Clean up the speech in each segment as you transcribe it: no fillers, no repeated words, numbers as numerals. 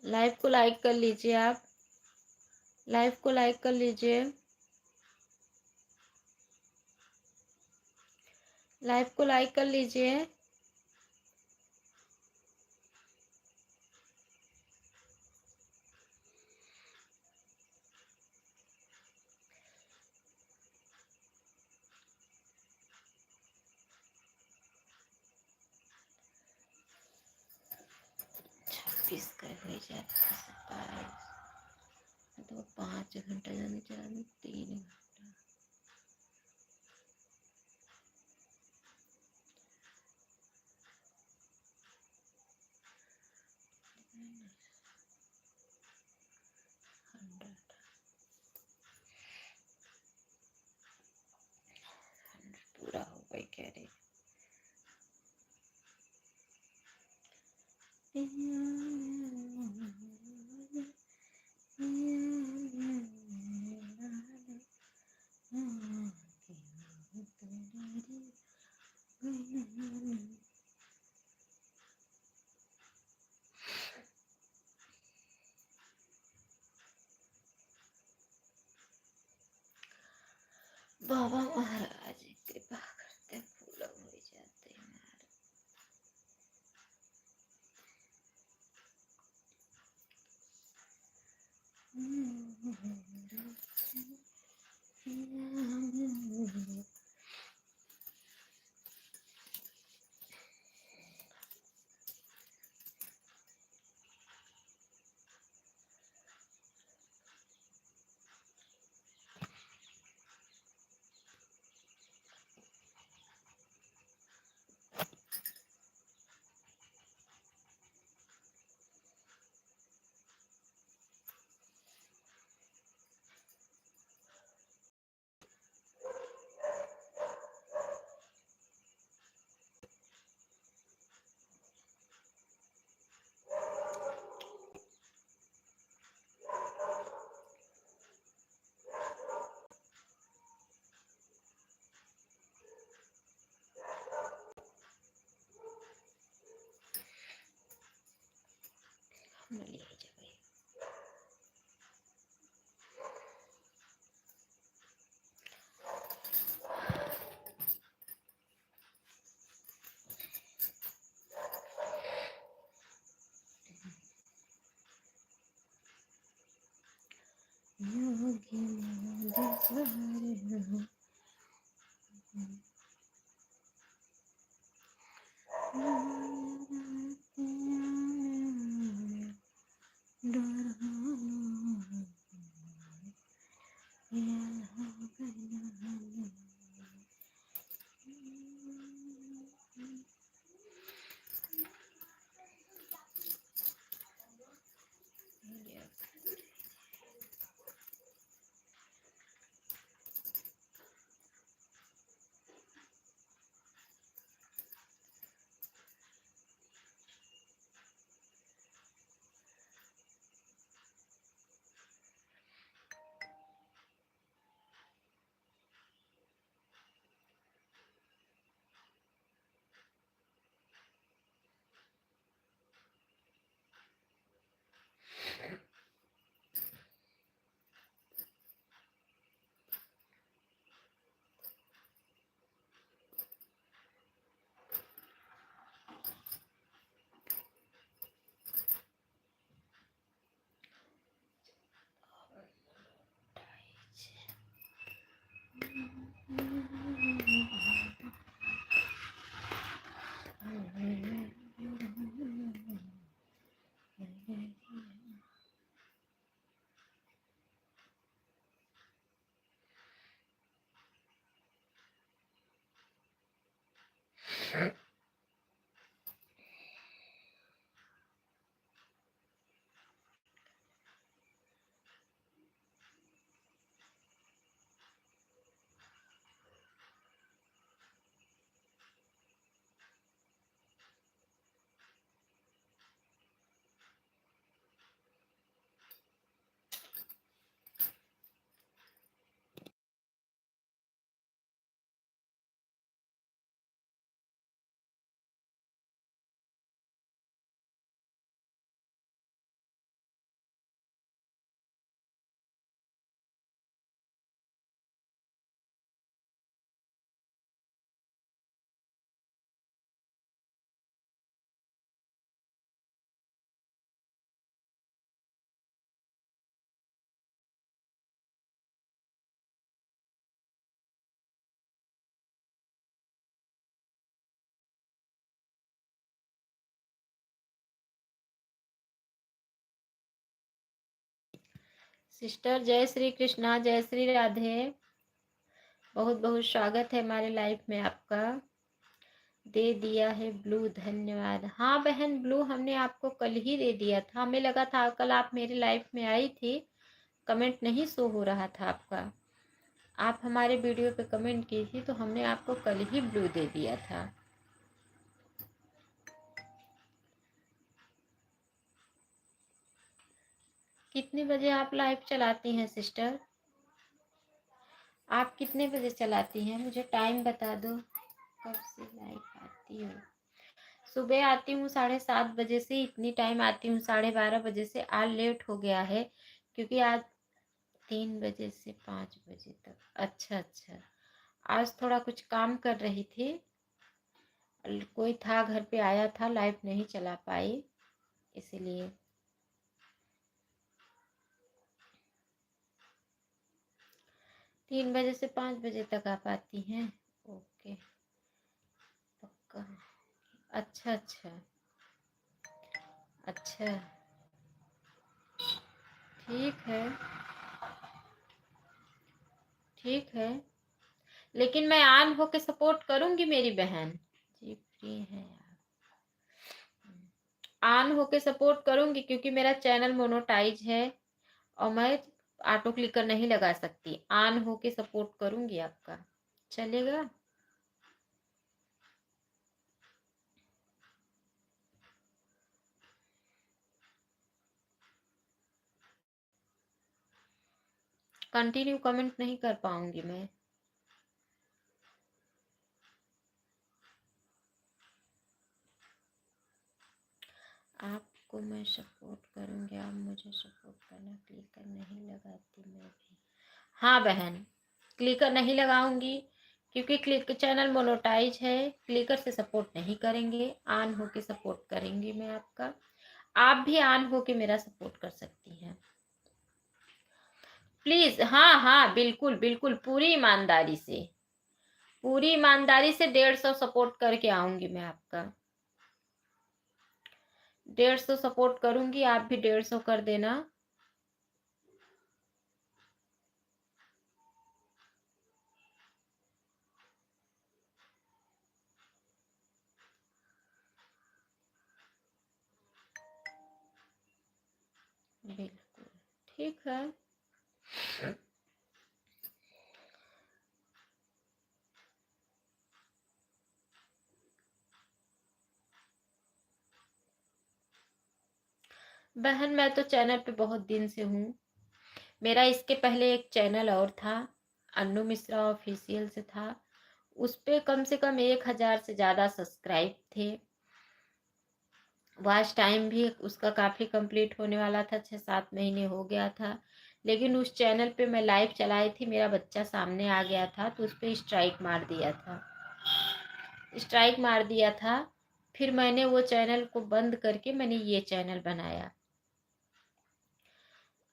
Live को like कर लीजिए, आप लाइव को लाइक कर लीजिए, लाइव को लाइक कर लीजिए। छब्बीस का हो जाए, 5 घंटा जाने चला 3 घंटा। पूरा हो गई कह रही। बाबा महाराज कृपा करते फूल हो जाते हैं। सिस्टर जय श्री कृष्णा, जय श्री राधे। बहुत बहुत स्वागत है हमारे लाइफ में आपका। दे दिया है ब्लू, धन्यवाद। हाँ बहन, ब्लू हमने आपको कल ही दे दिया था। हमें लगा था कल आप मेरी लाइफ में आई थी, कमेंट नहीं शो हो रहा था आपका। आप हमारे वीडियो पे कमेंट की थी तो हमने आपको कल ही ब्लू दे दिया था। कितने बजे आप लाइव चलाती हैं सिस्टर? आप कितने बजे चलाती हैं, मुझे टाइम बता दो। कब से लाइव आती हो? सुबह आती हूँ 7:30 बजे से, इतनी टाइम आती हूँ 12:30 बजे से। आज लेट हो गया है क्योंकि आज 3 बजे से 5 बजे तक। अच्छा अच्छा, आज थोड़ा कुछ काम कर रही थी, कोई था घर पे आया था, लाइव नहीं चला पाई इसलिए। तीन बजे से 5 बजे तक आप आती हैं? ओके, पक्का। अच्छा अच्छा अच्छा, ठीक है ठीक है, लेकिन मैं ऑन होके सपोर्ट करूंगी मेरी बहन जी। फ्री है ऑन होके सपोर्ट करूंगी क्योंकि मेरा चैनल मोनोटाइज है और मैं ऑटो क्लिकर नहीं लगा सकती। ऑन होके सपोर्ट करूंगी आपका, चलेगा? कंटिन्यू कमेंट नहीं कर पाऊंगी मैं। आपको मैं सपोर्ट करूंगी, आप मुझे सपोर्ट करना। क्लिकर नहीं लगाती मैं भी। हाँ बहन, क्लिकर नहीं लगाऊंगी क्योंकि क्लिक चैनल मोनोटाइज है। क्लिकर से सपोर्ट नहीं करेंगे, ऑन होके सपोर्ट करेंगी मैं आपका। आप भी ऑन होके मेरा सपोर्ट कर सकती हैं प्लीज। हाँ हाँ, बिल्कुल बिल्कुल, पूरी ईमानदारी से, पूरी ईमानदारी से 150 सपोर्ट करके आऊंगी मैं आपका। 150 सपोर्ट करूंगी, आप भी 150 कर देना। बिल्कुल ठीक है। बहन मैं तो चैनल पे बहुत दिन से हूँ। मेरा इसके पहले एक चैनल और था, अन्नू मिश्रा ऑफिशियल से था। उस पे कम से कम 1000 से ज़्यादा सब्सक्राइब थे। वॉच टाइम भी उसका काफ़ी कंप्लीट होने वाला था, 6-7 महीने हो गया था। लेकिन उस चैनल पे मैं लाइव चलाई थी, मेरा बच्चा सामने आ गया था तो उस पर स्ट्राइक मार दिया था, स्ट्राइक मार दिया था। फिर मैंने वो चैनल को बंद करके मैंने ये चैनल बनाया।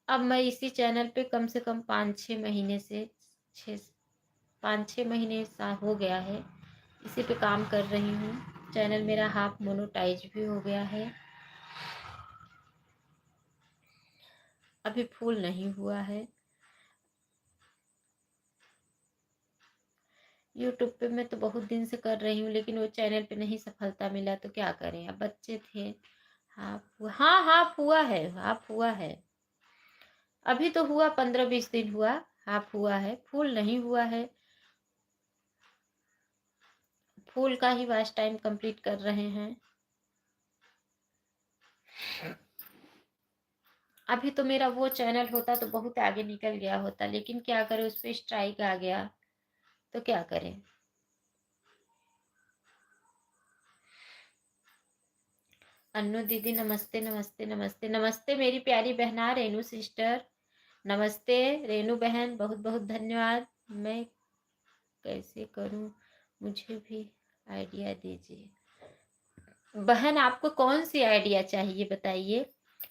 अब मैं इसी चैनल पे कम से कम 5-6 महीने से, 5-6 महीने सा हो गया है, इसी पे काम कर रही हूँ। चैनल मेरा हाफ मोनोटाइज भी हो गया है। अभी फुल नहीं हुआ है। यूट्यूब पे मैं तो बहुत दिन से कर रही हूँ लेकिन वो चैनल पे नहीं सफलता मिला तो क्या करें, अब बच्चे थे। हाँ हाफ हुआ है, हाफ हुआ है। अभी तो हुआ 15-20 दिन हुआ, हाफ हुआ है, फुल नहीं हुआ है। फुल का ही वॉच टाइम कंप्लीट कर रहे हैं। अभी तो मेरा वो चैनल होता तो बहुत आगे निकल गया होता, लेकिन क्या करें, उस पर स्ट्राइक आ गया तो क्या करें। अन्नू दीदी नमस्ते नमस्ते नमस्ते नमस्ते, मेरी प्यारी बहना रेनू सिस्टर, नमस्ते। रेनू बहन बहुत बहुत धन्यवाद। मैं कैसे करूं, मुझे भी आइडिया दीजिए। बहन आपको कौन सी आइडिया चाहिए बताइए,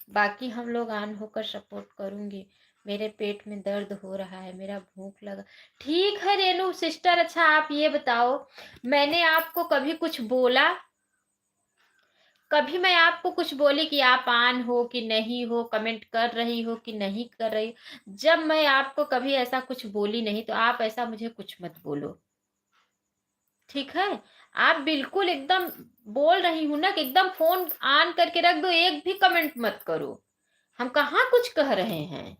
बाकी हम लोग ऑन होकर सपोर्ट करूंगी। मेरे पेट में दर्द हो रहा है, मेरा भूख लगा। ठीक है रेनू सिस्टर, अच्छा आप ये बताओ, मैंने आपको कभी कुछ बोला? कभी मैं आपको कुछ बोली कि आप ऑन हो कि नहीं हो, कमेंट कर रही हो कि नहीं कर रही हो? जब मैं आपको कभी ऐसा कुछ बोली नहीं, तो आप ऐसा मुझे कुछ मत बोलो, ठीक है? आप बिल्कुल एकदम बोल रही हूँ ना कि एकदम फ़ोन ऑन करके रख दो, एक भी कमेंट मत करो। हम कहाँ कुछ कह रहे हैं?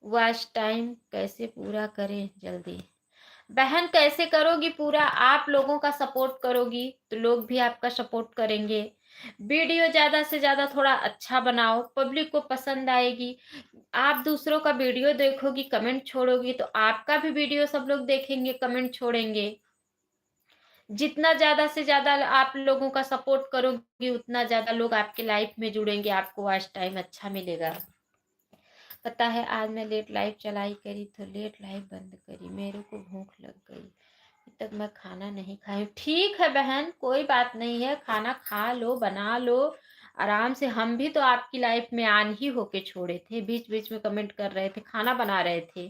वॉच टाइम कैसे पूरा करें जल्दी? बहन कैसे करोगी पूरा? आप लोगों का सपोर्ट करोगी तो लोग भी आपका सपोर्ट करेंगे। वीडियो ज़्यादा से ज़्यादा थोड़ा अच्छा बनाओ, पब्लिक को पसंद आएगी। आप दूसरों का वीडियो देखोगी, कमेंट छोड़ोगी तो आपका भी वीडियो सब लोग देखेंगे, कमेंट छोड़ेंगे। जितना ज़्यादा से ज़्यादा आप लोगों का सपोर्ट करोगी, उतना ज़्यादा लोग आपके लाइफ में जुड़ेंगे, आपको वॉच टाइम अच्छा मिलेगा। पता है आज मैं लेट लाइव चलाई करी तो लेट लाइव बंद करी, मेरे को भूख लग गई, अभी तक मैं खाना नहीं खाई हूँ। ठीक है बहन, कोई बात नहीं है, खाना खा लो, बना लो आराम से। हम भी तो आपकी लाइफ में आन ही होके छोड़े थे, बीच बीच में कमेंट कर रहे थे, खाना बना रहे थे।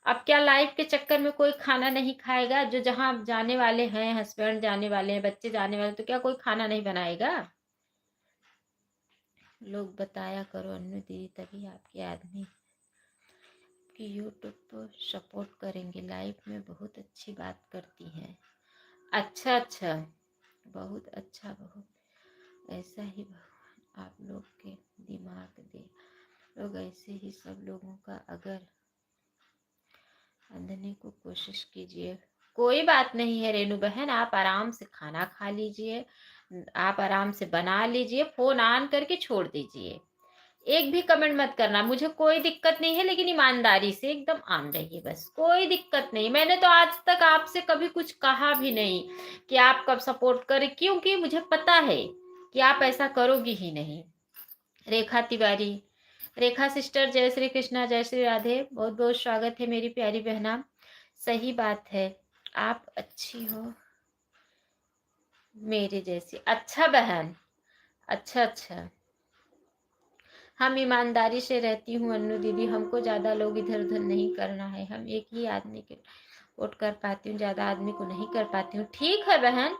अब क्या लाइफ के चक्कर में कोई खाना नहीं खाएगा? जो जहाँ जाने वाले हैं, हस्बैंड जाने वाले हैं, बच्चे जाने वाले, तो क्या कोई खाना नहीं बनाएगा? लोग बताया करो अन्नू दीदी, तभी आपके आदमी कि यूट्यूब पर सपोर्ट करेंगे। लाइफ में बहुत अच्छी बात करती हैं। अच्छा अच्छा, बहुत अच्छा, बहुत ऐसा ही भगवान आप लोग के दिमाग दे। लोग ऐसे ही सब लोगों का अगर अंधने को कोशिश कीजिए। कोई बात नहीं है रेनू बहन, आप आराम से खाना खा लीजिए, आप आराम से बना लीजिए, फोन ऑन करके छोड़ दीजिए। एक भी कमेंट मत करना, मुझे कोई दिक्कत नहीं है, लेकिन ईमानदारी से एकदम ऑन रहिए, बस कोई दिक्कत नहीं। मैंने तो आज तक आपसे कभी कुछ कहा भी नहीं कि आप कब सपोर्ट करें, क्योंकि मुझे पता है कि आप ऐसा करोगी ही नहीं। रेखा तिवारी, रेखा सिस्टर, जय श्री कृष्णा, जय श्री राधे, बहुत बहुत स्वागत है मेरी प्यारी बहना। सही बात है, आप अच्छी हो मेरे जैसी। अच्छा बहन, अच्छा अच्छा, हम ईमानदारी से रहती हूँ अन्नू दीदी, हमको ज़्यादा लोग इधर उधर नहीं करना है, हम एक ही आदमी के वोट कर पाती हूँ, ज़्यादा आदमी को नहीं कर पाती हूँ। ठीक है बहन,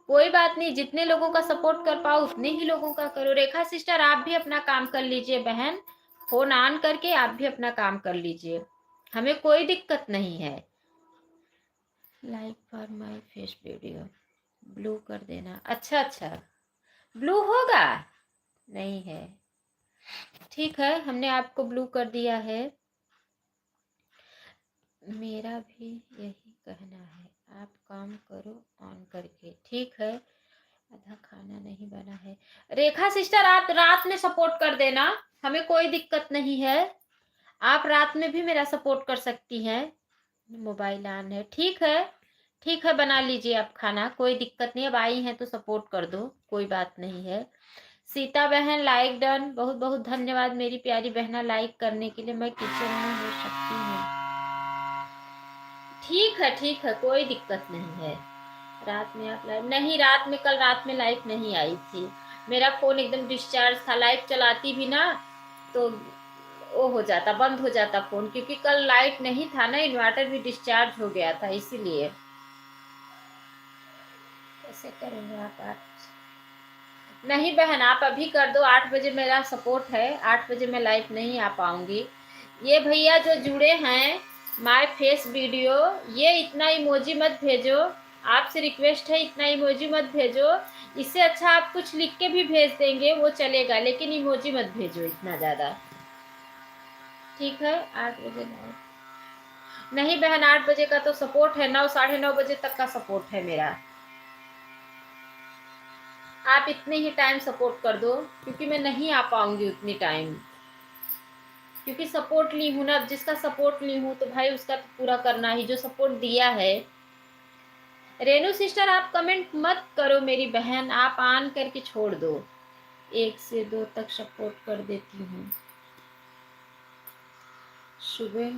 कोई बात नहीं, जितने लोगों का सपोर्ट कर पाओ उतने ही लोगों का करो। रेखा सिस्टर आप भी अपना काम कर लीजिए बहन, फोन ऑन करके आप भी अपना काम कर लीजिए, हमें कोई दिक्कत नहीं है। Like for my face video blue कर देना। अच्छा अच्छा, ब्लू होगा? नहीं है, ठीक है, हमने आपको ब्लू कर दिया है। मेरा भी यही कहना है, आप काम करो ऑन करके, ठीक है। आधा खाना नहीं बना है। रेखा सिस्टर आप रात में सपोर्ट कर देना, हमें कोई दिक्कत नहीं है, आप रात में भी मेरा सपोर्ट कर सकती हैं। मोबाइल ऑन है, ठीक है, ठीक है, बना लीजिए आप खाना, कोई दिक्कत नहीं। अब आई हैं तो सपोर्ट कर दो, कोई बात नहीं है। सीता बहन लाइक डन, बहुत बहुत धन्यवाद मेरी प्यारी बहना लाइक करने के लिए। मैं किचन में हो सकती हूँ? ठीक है, कोई दिक्कत नहीं है। रात में आप लाइव नहीं, रात में कल रात में लाइव नहीं आई थी, मेरा फोन एकदम डिस्चार्ज था। लाइव चलाती भी ना तो वो हो जाता, बंद हो जाता फोन, क्योंकि कल लाइट नहीं था ना, इन्वर्टर भी डिस्चार्ज हो गया था, इसीलिए। कैसे करेंगे आप? नहीं बहन, आप अभी कर दो, 8 बजे मेरा सपोर्ट है, 8 बजे मैं लाइव नहीं आ पाऊंगी। ये भैया जो जुड़े हैं माय फेस वीडियो, ये इतना इमोजी मत भेजो, आपसे रिक्वेस्ट है, इतना इमोजी मत भेजो। इससे अच्छा आप कुछ लिख के भी भेज देंगे वो चलेगा, लेकिन इमोजी मत भेजो इतना ज़्यादा, ठीक है। 8 बजे लाइव नहीं बहन, 8 बजे का तो सपोर्ट है, 9 साढ़े 9 बजे तक का सपोर्ट है मेरा। आप इतने ही टाइम सपोर्ट कर दो, क्योंकि मैं नहीं आ पाऊंगी उतनी टाइम, क्योंकि सपोर्ट ली हूँ ना। अब जिसका सपोर्ट ली हूँ तो भाई उसका तो पूरा करना ही, जो सपोर्ट दिया है। रेनू सिस्टर आप कमेंट मत करो मेरी बहन, आप ऑन करके छोड़ दो, 1 से 2 तक सपोर्ट कर देती हूँ। सुबह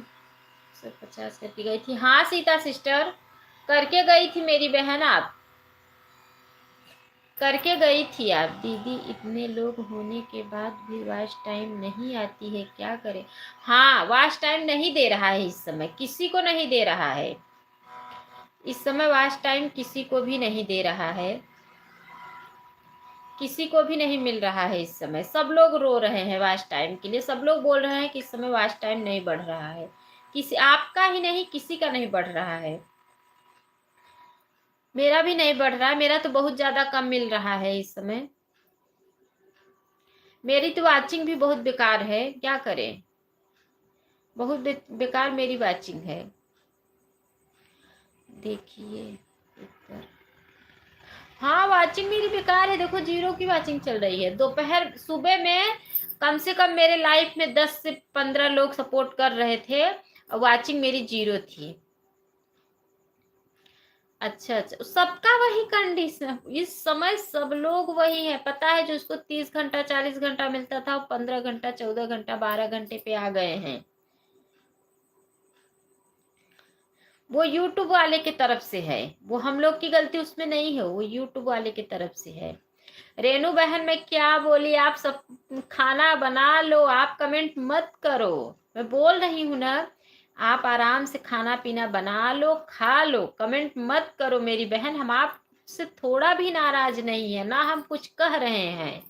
से 50 करके गई थी, हाँ सीता सिस्टर करके गई थी मेरी बहन, आप करके गई थी आप। दीदी इतने लोग होने के बाद भी वॉच टाइम नहीं आती है, क्या करें? हाँ, वॉच टाइम नहीं दे रहा है इस समय, किसी को नहीं दे रहा है इस समय, वॉच टाइम किसी को भी नहीं दे रहा है। किसी को भी नहीं मिल रहा है इस समय। सब लोग रो रहे हैं वॉच टाइम के लिए। सब लोग बोल रहे हैं कि इस समय वॉच टाइम नहीं बढ़ रहा है। किसी, आपका ही नहीं, किसी का नहीं बढ़ रहा है। मेरा भी नहीं बढ़ रहा है। मेरा तो बहुत ज्यादा कम मिल रहा है इस समय। मेरी तो वाचिंग भी बहुत बेकार है, क्या करें। बहुत बेकार मेरी वाचिंग है। देखिए ऊपर, हाँ वाचिंग मेरी बेकार है। देखो 0 की वाचिंग चल रही है। दोपहर सुबह में कम से कम मेरे लाइफ में 10 से 15 लोग सपोर्ट कर रहे थे और वाचिंग मेरी 0 थी। अच्छा अच्छा, सबका वही कंडीशन इस समय। सब लोग वही है, पता है। जो उसको 30 घंटा 40 घंटा मिलता था, 15 घंटा 14 घंटा 12 घंटे पे आ गए हैं। वो यूट्यूब वाले की तरफ से है। वो हम लोग की गलती उसमें नहीं है, वो यूट्यूब वाले की तरफ से है। रेनू बहन मैं क्या बोली, आप सब खाना बना लो, आप कमेंट मत करो। मैं बोल रही हूँ ना, आप आराम से खाना पीना बना लो, खा लो, कमेंट मत करो मेरी बहन। हम आपसे थोड़ा भी नाराज नहीं है ना, हम कुछ कह रहे हैं।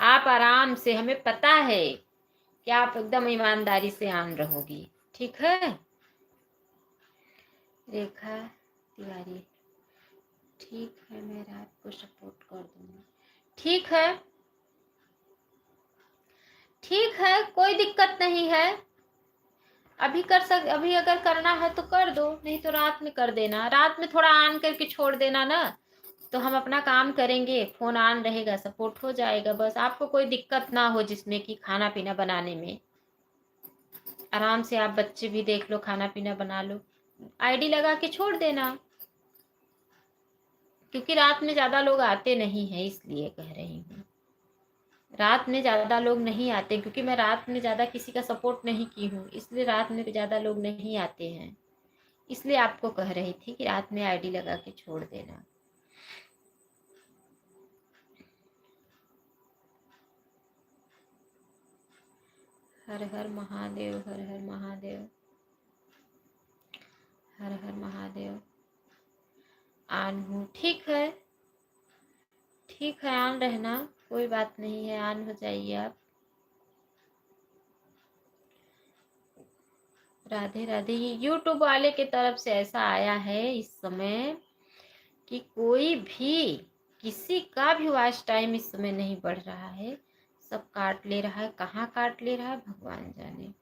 आप आराम से, हमें पता है कि आप एकदम ईमानदारी से आन रहोगी। ठीक है। रेखा तिवारी, ठीक है मैं रात को सपोर्ट कर दूंगी। ठीक है, ठीक है, कोई दिक्कत नहीं है। अभी अगर करना है तो कर दो, नहीं तो रात में कर देना। रात में थोड़ा ऑन करके छोड़ देना ना, तो हम अपना काम करेंगे, फोन ऑन रहेगा, सपोर्ट हो जाएगा। बस आपको कोई दिक्कत ना हो जिसमें कि खाना पीना बनाने में। आराम से आप बच्चे भी देख लो, खाना पीना बना लो, आईडी लगा के छोड़ देना। क्योंकि रात में ज्यादा लोग आते नहीं है, इसलिए कह रही हूँ। रात में ज्यादा लोग नहीं आते, क्योंकि मैं रात में ज्यादा किसी का सपोर्ट नहीं की हूँ, इसलिए रात में ज्यादा लोग नहीं आते हैं। इसलिए आपको कह रही थी कि रात में आईडी लगा के छोड़ देना। हर हर महादेव, हर हर महादेव, हर हर महादेव। आन हूँ, ठीक है, ठीक है, आन रहना, कोई बात नहीं है, आन हो जाइए आप। राधे राधे। ये यूट्यूब वाले के तरफ से ऐसा आया है इस समय कि कोई भी, किसी का भी वॉच टाइम इस समय नहीं बढ़ रहा है। सब काट ले रहा है। कहाँ काट ले रहा है भगवान जाने,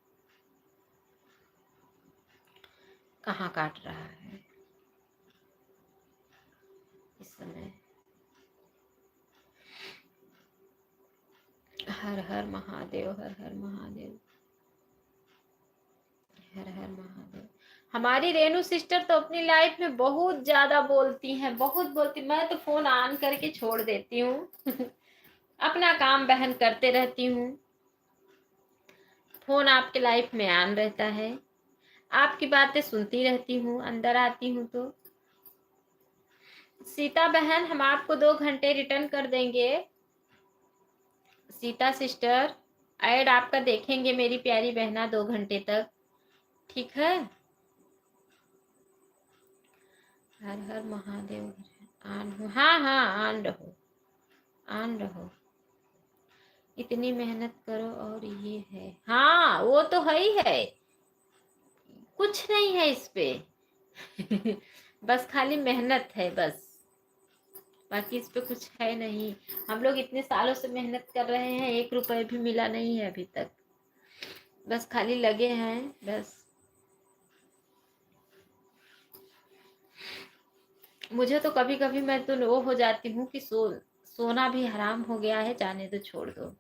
कहाँ काट रहा है इस समय। हर हर महादेव, हर हर महादेव, हर हर महादेव। हमारी रेनू सिस्टर तो अपनी लाइफ में बहुत ज्यादा बोलती हैं, बहुत बोलती। मैं तो फोन ऑन करके छोड़ देती हूँ अपना काम बहन करते रहती हूँ। फोन आपके लाइफ में ऑन रहता है, आपकी बातें सुनती रहती हूँ, अंदर आती हूँ तो। सीता बहन हम आपको 2 घंटे रिटर्न कर देंगे। सीता सिस्टर ऐड आपका देखेंगे मेरी प्यारी बहना 2 घंटे तक, ठीक है। हर हर महादेव। आन हो, हाँ हाँ, आन रहो, आन रहो। इतनी मेहनत करो और ये है, हाँ वो तो है ही है। कुछ नहीं है इस पे बस खाली मेहनत है बस, बाकी इस पे कुछ है नहीं। हम लोग इतने सालों से मेहनत कर रहे हैं, 1 रुपए भी मिला नहीं है अभी तक। बस खाली लगे हैं बस। मुझे तो कभी कभी मैं तो वो हो जाती हूँ कि सोना भी हराम हो गया है, जाने दो, छोड़ दो।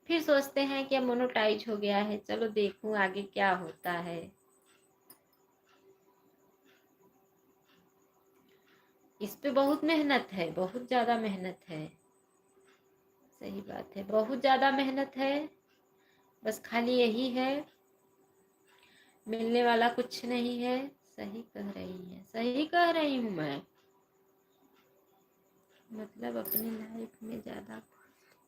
फिर सोचते हैं कि अब मोनोटाइज हो गया है, चलो देखूं आगे क्या होता है। इस पे बहुत मेहनत है, बहुत ज्यादा मेहनत है। सही बात है, बहुत ज्यादा मेहनत है। बस खाली यही है, मिलने वाला कुछ नहीं है। सही कह रही है, सही कह रही हूँ मैं। मतलब अपनी लाइफ में ज्यादा।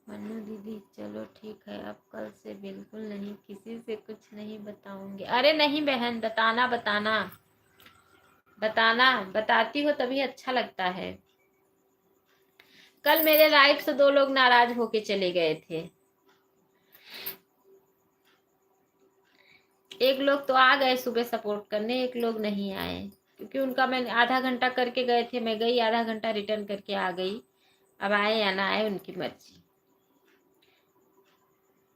मन्नू दीदी चलो ठीक है, अब कल से बिल्कुल नहीं, किसी से कुछ नहीं बताऊंगी। अरे नहीं बहन, बताना बताना बताना, बताती हो तभी अच्छा लगता है। कल मेरे लाइफ से 2 लोग नाराज होके चले गए थे। एक लोग तो आ गए सुबह सपोर्ट करने, एक लोग नहीं आए, क्योंकि उनका मैं आधा घंटा करके गए थे, मैं गई आधा घंटा रिटर्न करके आ गई। अब आए या ना आए उनकी मर्जी।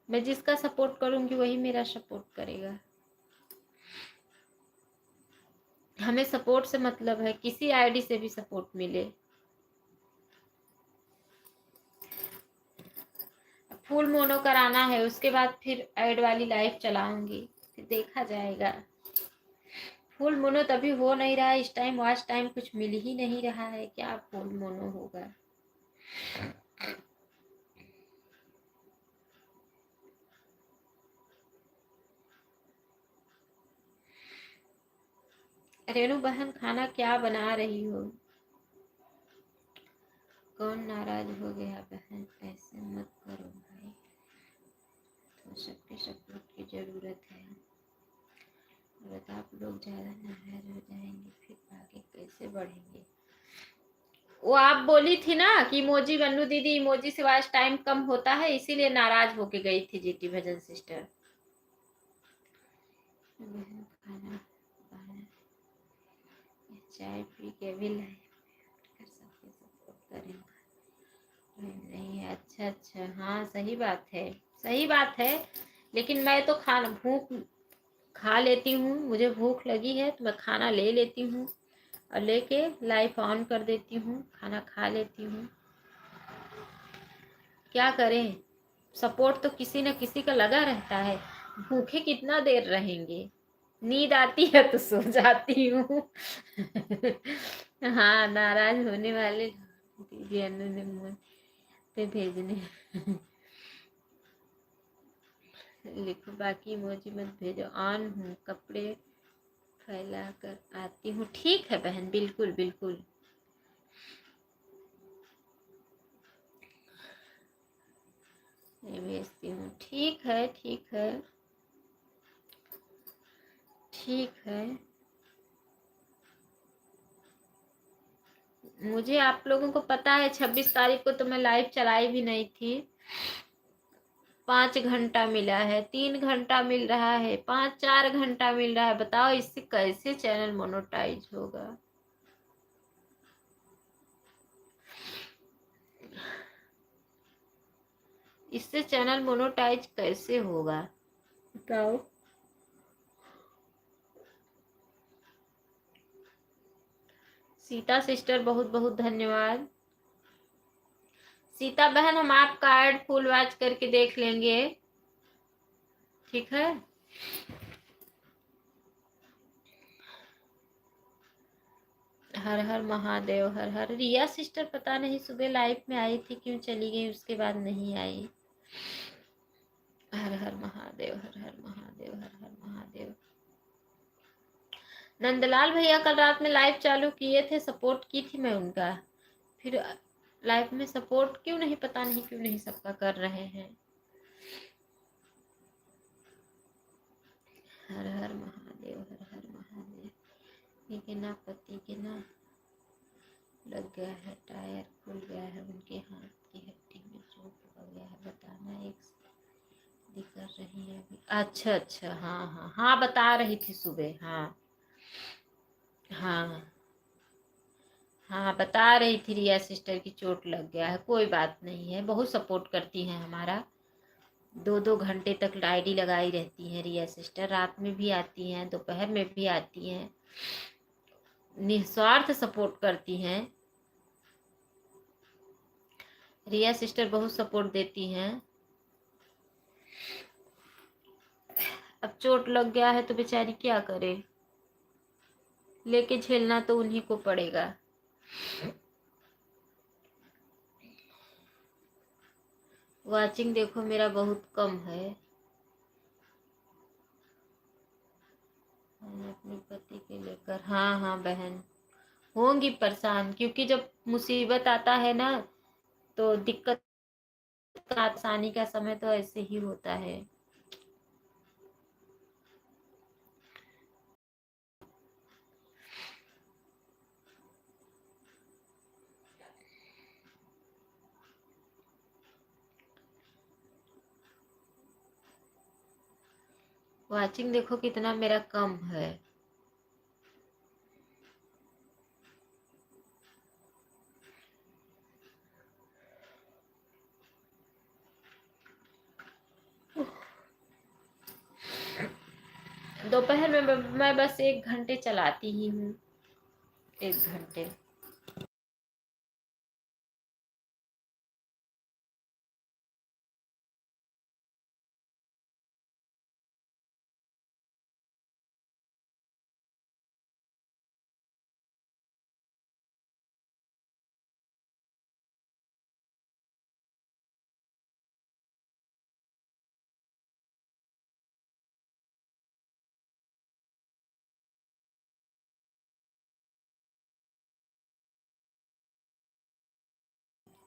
मैं जिसका सपोर्ट करूंगी वही मेरा सपोर्ट करेगा। हमें सपोर्ट से मतलब है, किसी आईडी से भी सपोर्ट मिले। फुल मोनो कराना है, उसके बाद फिर ऐड वाली लाइफ चलाऊंगी, फिर देखा जाएगा। फुल मोनो तभी हो नहीं रहा है इस टाइम, वॉच टाइम कुछ मिल ही नहीं रहा है, क्या फुल मोनो होगा। रेणु बहन खाना क्या बना रही हो? कौन नाराज हो गया बहन? ऐसे मत करो भाई, तो सबके सपोर्ट की जरूरत है। अगर आप लोग ज्यादा नाराज हो जाएंगे फिर आगे कैसे बढ़ेंगे? वो आप बोली थी ना कि इमोजी बन्नू दीदी, इमोजी से वॉच टाइम कम होता है, इसीलिए नाराज होके गई थी जीटी भजन सिस्टर। खाना चाय पी के भी लाइव कर सकते, सपोर्ट करेंगे नहीं? अच्छा अच्छा, हाँ सही बात है, सही बात है। लेकिन मैं तो खाना भूख खा लेती हूँ, मुझे भूख लगी है तो मैं खाना ले लेती हूँ और लेके लाइफ ऑन कर देती हूँ, खाना खा लेती हूँ। क्या करें, सपोर्ट तो किसी न किसी का लगा रहता है। भूखे कितना देर रहेंगे? नींद आती है तो सो जाती हूँ। हाँ, नाराज होने वाले दीदी अनु ने मुझ पे भेजने। लिखो बाकी इमोजी मत भेजो, ऑन हूँ, कपड़े फैला कर आती हूँ। ठीक है बहन, बिल्कुल बिल्कुल। भेजती हूँ, ठीक है ठीक है ठीक है। मुझे आप लोगों को पता है 26 तारीख को तो मैं लाइव चलाई भी नहीं थी। 5 घंटा मिला है, 3 घंटा मिल रहा है, 4 घंटा मिल रहा है। बताओ इससे कैसे चैनल मोनेटाइज होगा? इससे चैनल मोनेटाइज कैसे होगा बताओ? सीता सिस्टर बहुत बहुत धन्यवाद। सीता बहन हम आपका ऐड फुल वॉच करके देख लेंगे, ठीक है? हर हर महादेव, हर हर। रिया सिस्टर पता नहीं सुबह लाइव में आई थी, क्यों चली गई, उसके बाद नहीं आई। हर हर महादेव, हर हर महादेव, हर हर महादेव। नंदलाल भैया कल रात में लाइव चालू किए थे, सपोर्ट की थी मैं उनका। फिर लाइव में सपोर्ट क्यों नहीं, पता नहीं क्यों नहीं सबका कर रहे हैं। हर हर महादेव, हर हर महादेव। ठीक है ना, पति के ना लग गया है, टायर खुल गया है, उनके हाथ की हड्डी में चोट लग गया है, बताना एक कर रही है अभी। अच्छा अच्छा, हाँ हाँ हाँ, बता रही थी सुबह। हाँ हाँ हाँ, बता रही थी रिया सिस्टर की चोट लग गया है। कोई बात नहीं है, बहुत सपोर्ट करती हैं हमारा। 2-2 घंटे तक आईडी लगाई रहती हैं रिया सिस्टर, रात में भी आती हैं, दोपहर में भी आती हैं, निस्वार्थ सपोर्ट करती हैं। रिया सिस्टर बहुत सपोर्ट देती हैं। अब चोट लग गया है तो बेचारी क्या करे, लेके झेलना तो उन्हीं को पड़ेगा। वाचिंग देखो मेरा बहुत कम है। अपने पति के लेकर, हाँ हाँ बहन, होंगी परेशान, क्योंकि जब मुसीबत आता है ना तो दिक्कत, आसानी का समय तो ऐसे ही होता है। वाचिंग देखो कितना मेरा कम है। दोपहर में मैं बस 1 घंटे चलाती ही हूँ, 1 घंटे।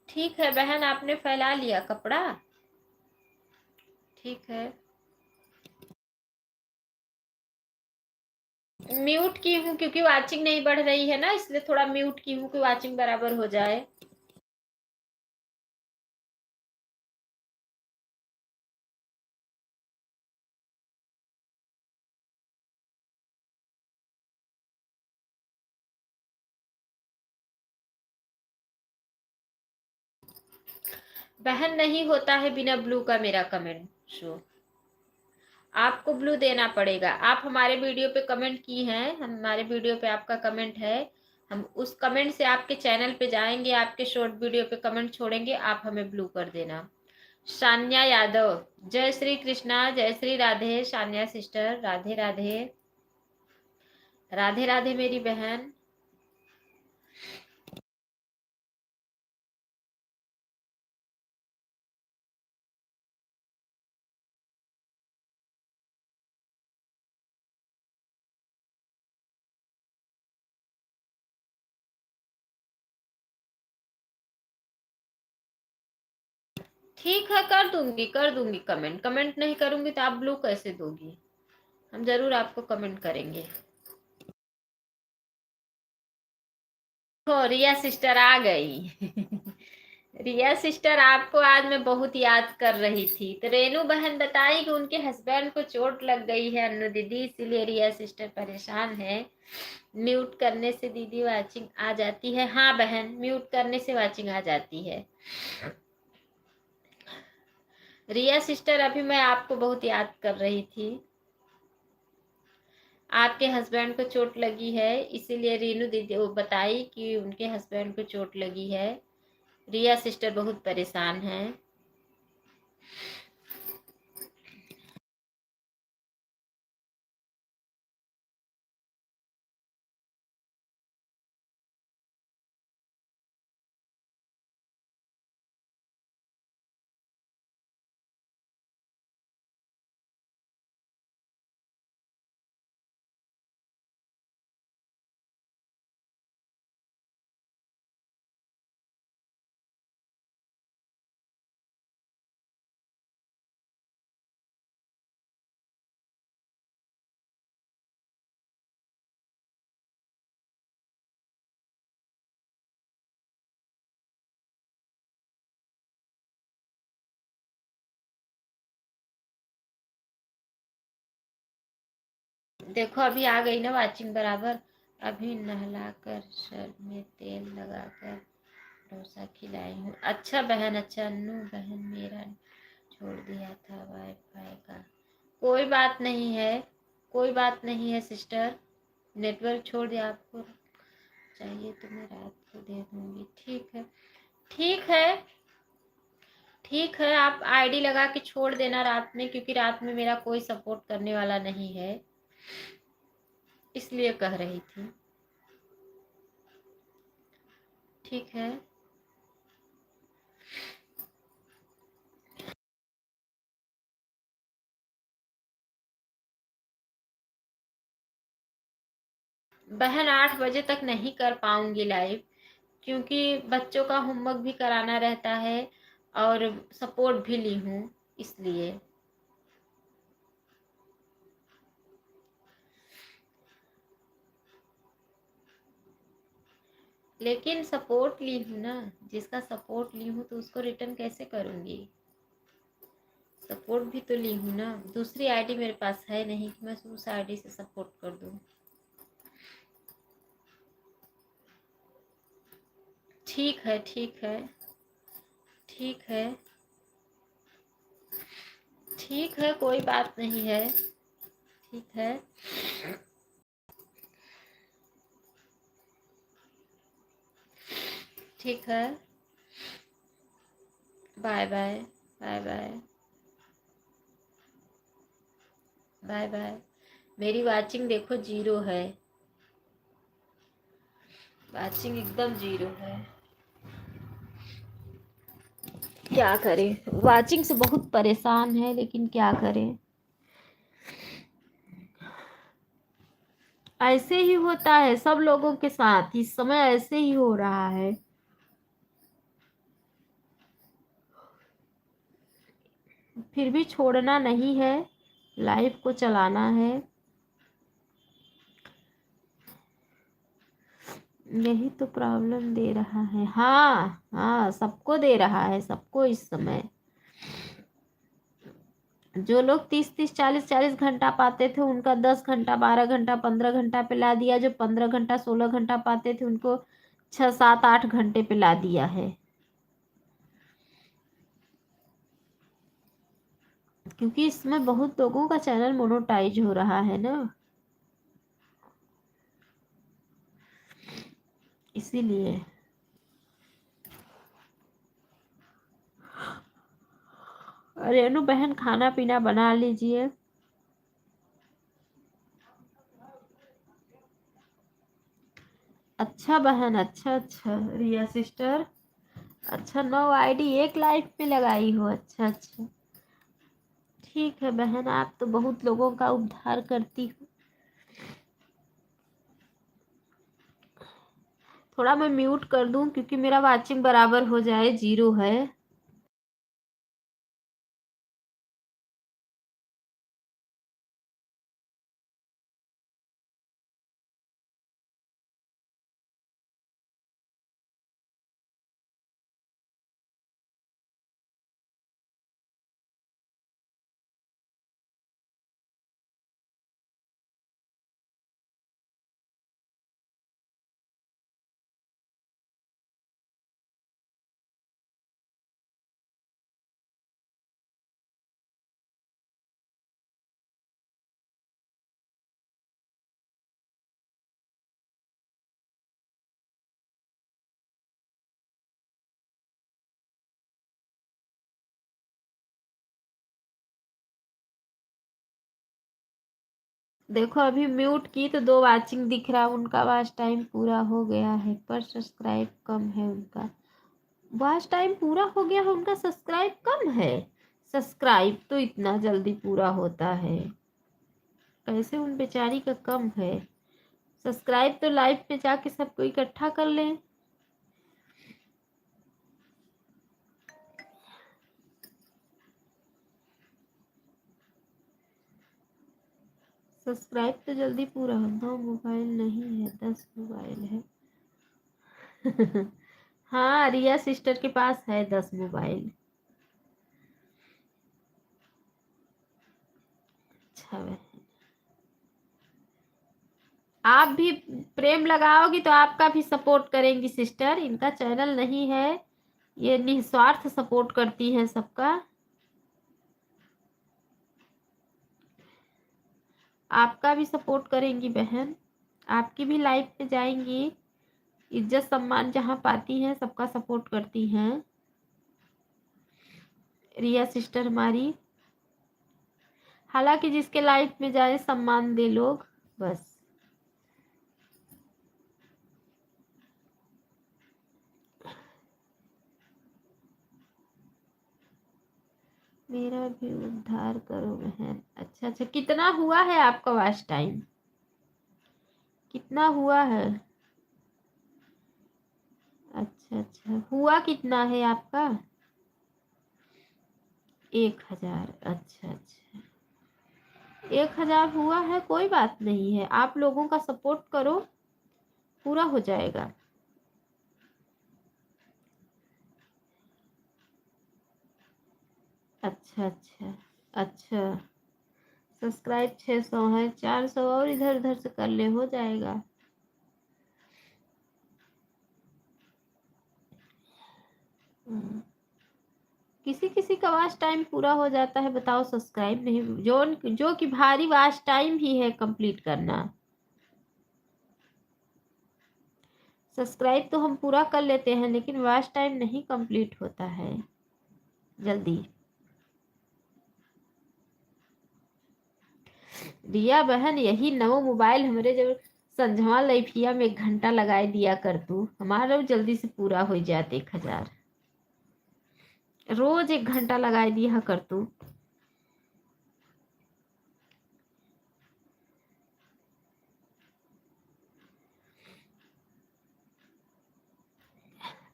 ठीक है बहन, आपने फैला लिया कपड़ा, ठीक है। म्यूट की हूँ क्योंकि वाचिंग नहीं बढ़ रही है ना, इसलिए थोड़ा म्यूट की हूँ कि वाचिंग बराबर हो जाए। बहन नहीं होता है बिना ब्लू का मेरा कमेंट शो, आपको ब्लू देना पड़ेगा। आप हमारे वीडियो पे कमेंट की हैं, हमारे वीडियो पे आपका कमेंट है, हम उस कमेंट से आपके चैनल पे जाएंगे, आपके शॉर्ट वीडियो पे कमेंट छोड़ेंगे, आप हमें ब्लू कर देना। सान्या यादव, जय श्री कृष्णा, जय श्री राधे। सान्या सिस्टर, राधे राधे, राधे राधे मेरी बहन। ठीक है, कर दूंगी, कर दूंगी कमेंट। कमेंट नहीं करूंगी तो आप ब्लू कैसे दोगी? हम जरूर आपको कमेंट करेंगे। तो रिया सिस्टर आ गई। रिया सिस्टर, आपको आज मैं बहुत याद कर रही थी, तो रेनू बहन बताई कि उनके हस्बैंड को चोट लग गई है अन्नू दीदी, इसीलिए रिया सिस्टर परेशान है। म्यूट करने से दीदी वाचिंग आ जाती है? हाँ बहन, म्यूट करने से वाचिंग आ जाती है। रिया सिस्टर, अभी मैं आपको बहुत याद कर रही थी। आपके हस्बैंड को चोट लगी है, इसीलिए रीनू दीदी वो बताई कि उनके हस्बैंड को चोट लगी है। रिया सिस्टर बहुत परेशान है। देखो अभी आ गई ना वाचिंग बराबर। अभी नहलाकर सर में तेल लगाकर डोसा खिलाई हूँ। अच्छा बहन, अच्छा। अन्नू बहन मेरा छोड़ दिया था वाईफाई का। कोई बात नहीं है, कोई बात नहीं है सिस्टर, नेटवर्क छोड़ दिया। आपको चाहिए तो मैं रात को दे दूंगी। ठीक है, ठीक है, ठीक है। आप आईडी लगा के छोड़ देना रात में, क्योंकि रात में मेरा कोई सपोर्ट करने वाला नहीं है, इसलिए कह रही थी। ठीक है बहन, 8 बजे तक नहीं कर पाऊंगी लाइव, क्योंकि बच्चों का होमवर्क भी कराना रहता है और सपोर्ट भी ली हूँ, इसलिए। लेकिन सपोर्ट ली हूँ ना, जिसका सपोर्ट ली हूँ तो उसको रिटर्न कैसे करूंगी? सपोर्ट भी तो ली हूँ ना, दूसरी आईडी मेरे पास है नहीं कि मैं उस आईडी से सपोर्ट कर दूँ। ठीक है, ठीक है, ठीक है, ठीक है, कोई बात नहीं है, ठीक है। ठीक है, bye bye, bye bye, bye bye. मेरी वाचिंग देखो 0 है, वाचिंग एकदम 0 है। क्या करें, वाचिंग से बहुत परेशान है, लेकिन क्या करें, ऐसे ही होता है सब लोगों के साथ, इस समय ऐसे ही हो रहा है। फिर भी छोड़ना नहीं है, लाइफ को चलाना है, यही तो प्रॉब्लम दे रहा है। हाँ हाँ, सबको दे रहा है, सबको इस समय। जो लोग 30-30, 40-40 घंटा पाते थे उनका 10 घंटा, 12 घंटा, 15 घंटा पे ला दिया। जो 15 घंटा, 16 घंटा पाते थे उनको 6, 7, 8 घंटे पे ला दिया है। क्योंकि इसमें बहुत लोगों का चैनल मोनेटाइज हो रहा है ना, इसीलिए। रेनू बहन खाना पीना बना लीजिए। अच्छा बहन, अच्छा अच्छा रिया सिस्टर, अच्छा 9 आईडी एक लाइफ में लगाई हो, अच्छा अच्छा। ठीक है बहन, आप तो बहुत लोगों का उद्धार करती हो। थोड़ा मैं म्यूट कर दूं क्योंकि मेरा वाचिंग बराबर हो जाए, 0 है। देखो अभी म्यूट की तो 2 वाचिंग दिख रहा, उनका वॉच टाइम पूरा हो गया है, पर सब्सक्राइब कम है उनका। वॉच टाइम पूरा हो गया है उनका, सब्सक्राइब कम है। सब्सक्राइब तो इतना जल्दी पूरा होता है, कैसे उन बेचारी का कम है। सब्सक्राइब तो लाइव पे जाके सबको इकट्ठा कर लें। सब्सक्राइब तो जल्दी पूरा हो। 9 मोबाइल नहीं है, 10 मोबाइल है। हाँ, रिया सिस्टर के पास है 10 मोबाइल। अच्छा है। आप भी प्रेम लगाओगी तो आपका भी सपोर्ट करेंगी सिस्टर, इनका चैनल नहीं है, ये निस्वार्थ सपोर्ट करती हैं सबका। आपका भी सपोर्ट करेंगी बहन, आपकी भी लाइफ पे जाएंगी, इज्जत सम्मान जहाँ पाती हैं सबका सपोर्ट करती हैं रिया सिस्टर हमारी। हालांकि जिसके लाइफ में जाए सम्मान दे लोग, बस। मेरा भी उद्धार करो बहन। अच्छा अच्छा, कितना हुआ है आपका वॉच टाइम, कितना हुआ है? अच्छा अच्छा, हुआ कितना है आपका? 1000, अच्छा अच्छा, 1000 हुआ है, कोई बात नहीं है, आप लोगों का सपोर्ट करो, पूरा हो जाएगा। अच्छा अच्छा अच्छा। सब्सक्राइब 600 है, 400 और इधर उधर से कर ले, हो जाएगा। किसी किसी का वॉच टाइम पूरा हो जाता है, बताओ सब्सक्राइब नहीं, जो कि भारी वॉच टाइम ही है कंप्लीट करना। सब्सक्राइब तो हम पूरा कर लेते हैं, लेकिन वॉच टाइम नहीं कंप्लीट होता है जल्दी। रिया बहन, यही नवो मोबाइल हमरे जब संझवा लइफिया में 1 घंटा लगाई दिया कर तू, हमारा जल्दी से पूरा हो जाते 1000। रोज 1 घंटा लगाई दिया कर तू।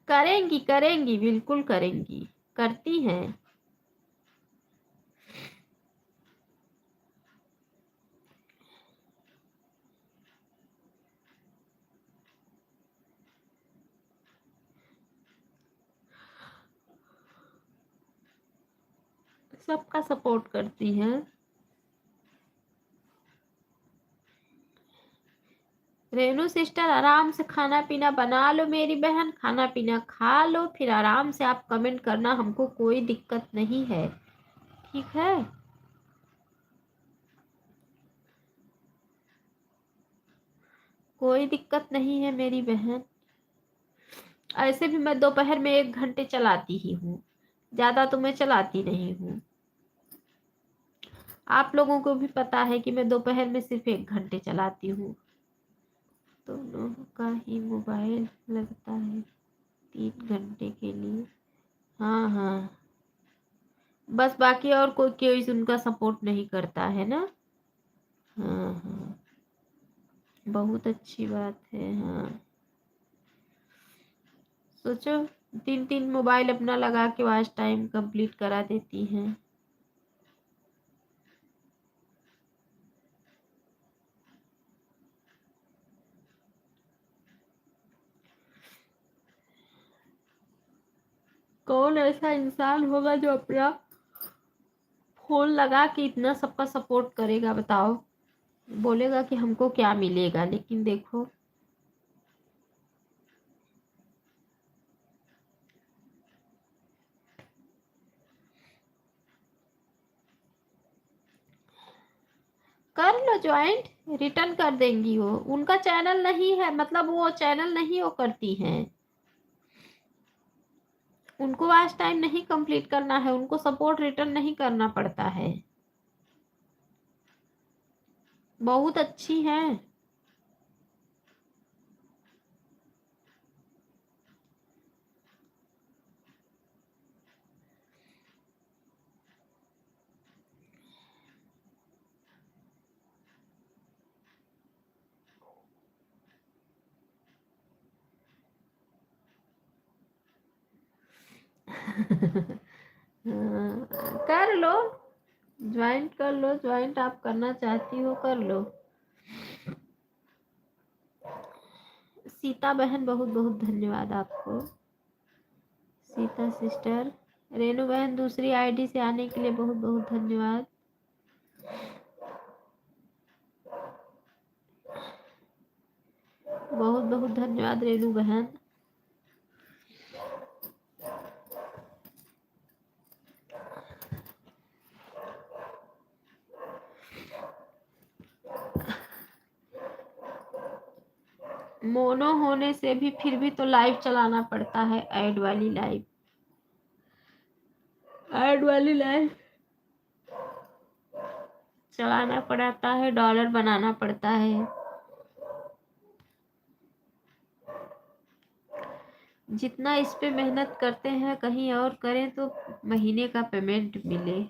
करेंगी करेंगी, बिल्कुल करेंगी, करती हैं। सबका सपोर्ट करती हैं। रेनू सिस्टर, आराम से खाना पीना बना लो मेरी बहन, खाना पीना खा लो, फिर आराम से आप कमेंट करना, हमको कोई दिक्कत नहीं है, ठीक है। कोई दिक्कत नहीं है मेरी बहन। ऐसे भी मैं दोपहर में 1 घंटे चलाती ही हूँ, ज़्यादा तो मैं चलाती नहीं हूँ। आप लोगों को भी पता है कि मैं दोपहर में सिर्फ 1 घंटे चलाती हूँ। दोनों का ही मोबाइल लगता है 3 घंटे के लिए। हाँ हाँ, बस बाकी और कोई उनका सपोर्ट नहीं करता है ना। हाँ हाँ, बहुत अच्छी बात है। हाँ, सोचो 3 3 मोबाइल अपना लगा के वॉच टाइम कंप्लीट करा देती हैं। कौन ऐसा इंसान होगा जो अपना फोन लगा के इतना सबका सपोर्ट करेगा, बताओ। बोलेगा कि हमको क्या मिलेगा, लेकिन देखो। कर लो ज्वाइंट, रिटर्न कर देंगी वो, उनका चैनल नहीं है, मतलब वो चैनल नहीं वो करती हैं। उनको वॉच टाइम नहीं कंप्लीट करना है, उनको सपोर्ट रिटर्न नहीं करना पड़ता है। बहुत अच्छी है। हाँ, कर लो, ज्वाइंट कर लो, ज्वाइंट आप करना चाहती हो कर लो। सीता बहन, बहुत बहुत धन्यवाद आपको। सीता सिस्टर, रेनू बहन दूसरी आईडी से आने के लिए बहुत बहुत धन्यवाद। बहुत बहुत धन्यवाद रेनू बहन। मोनो होने से भी फिर भी तो लाइव चलाना पड़ता है, ऐड वाली लाइव, ऐड वाली लाइव चलाना पड़ता है, डॉलर बनाना पड़ता है। जितना इस पे मेहनत करते हैं कहीं और करें तो महीने का पेमेंट मिले।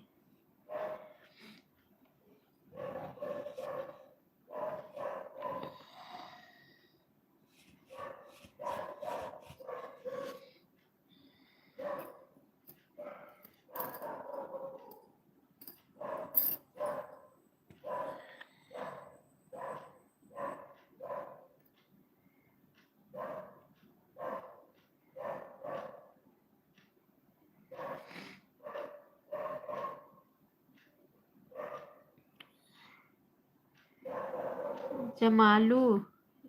जमालू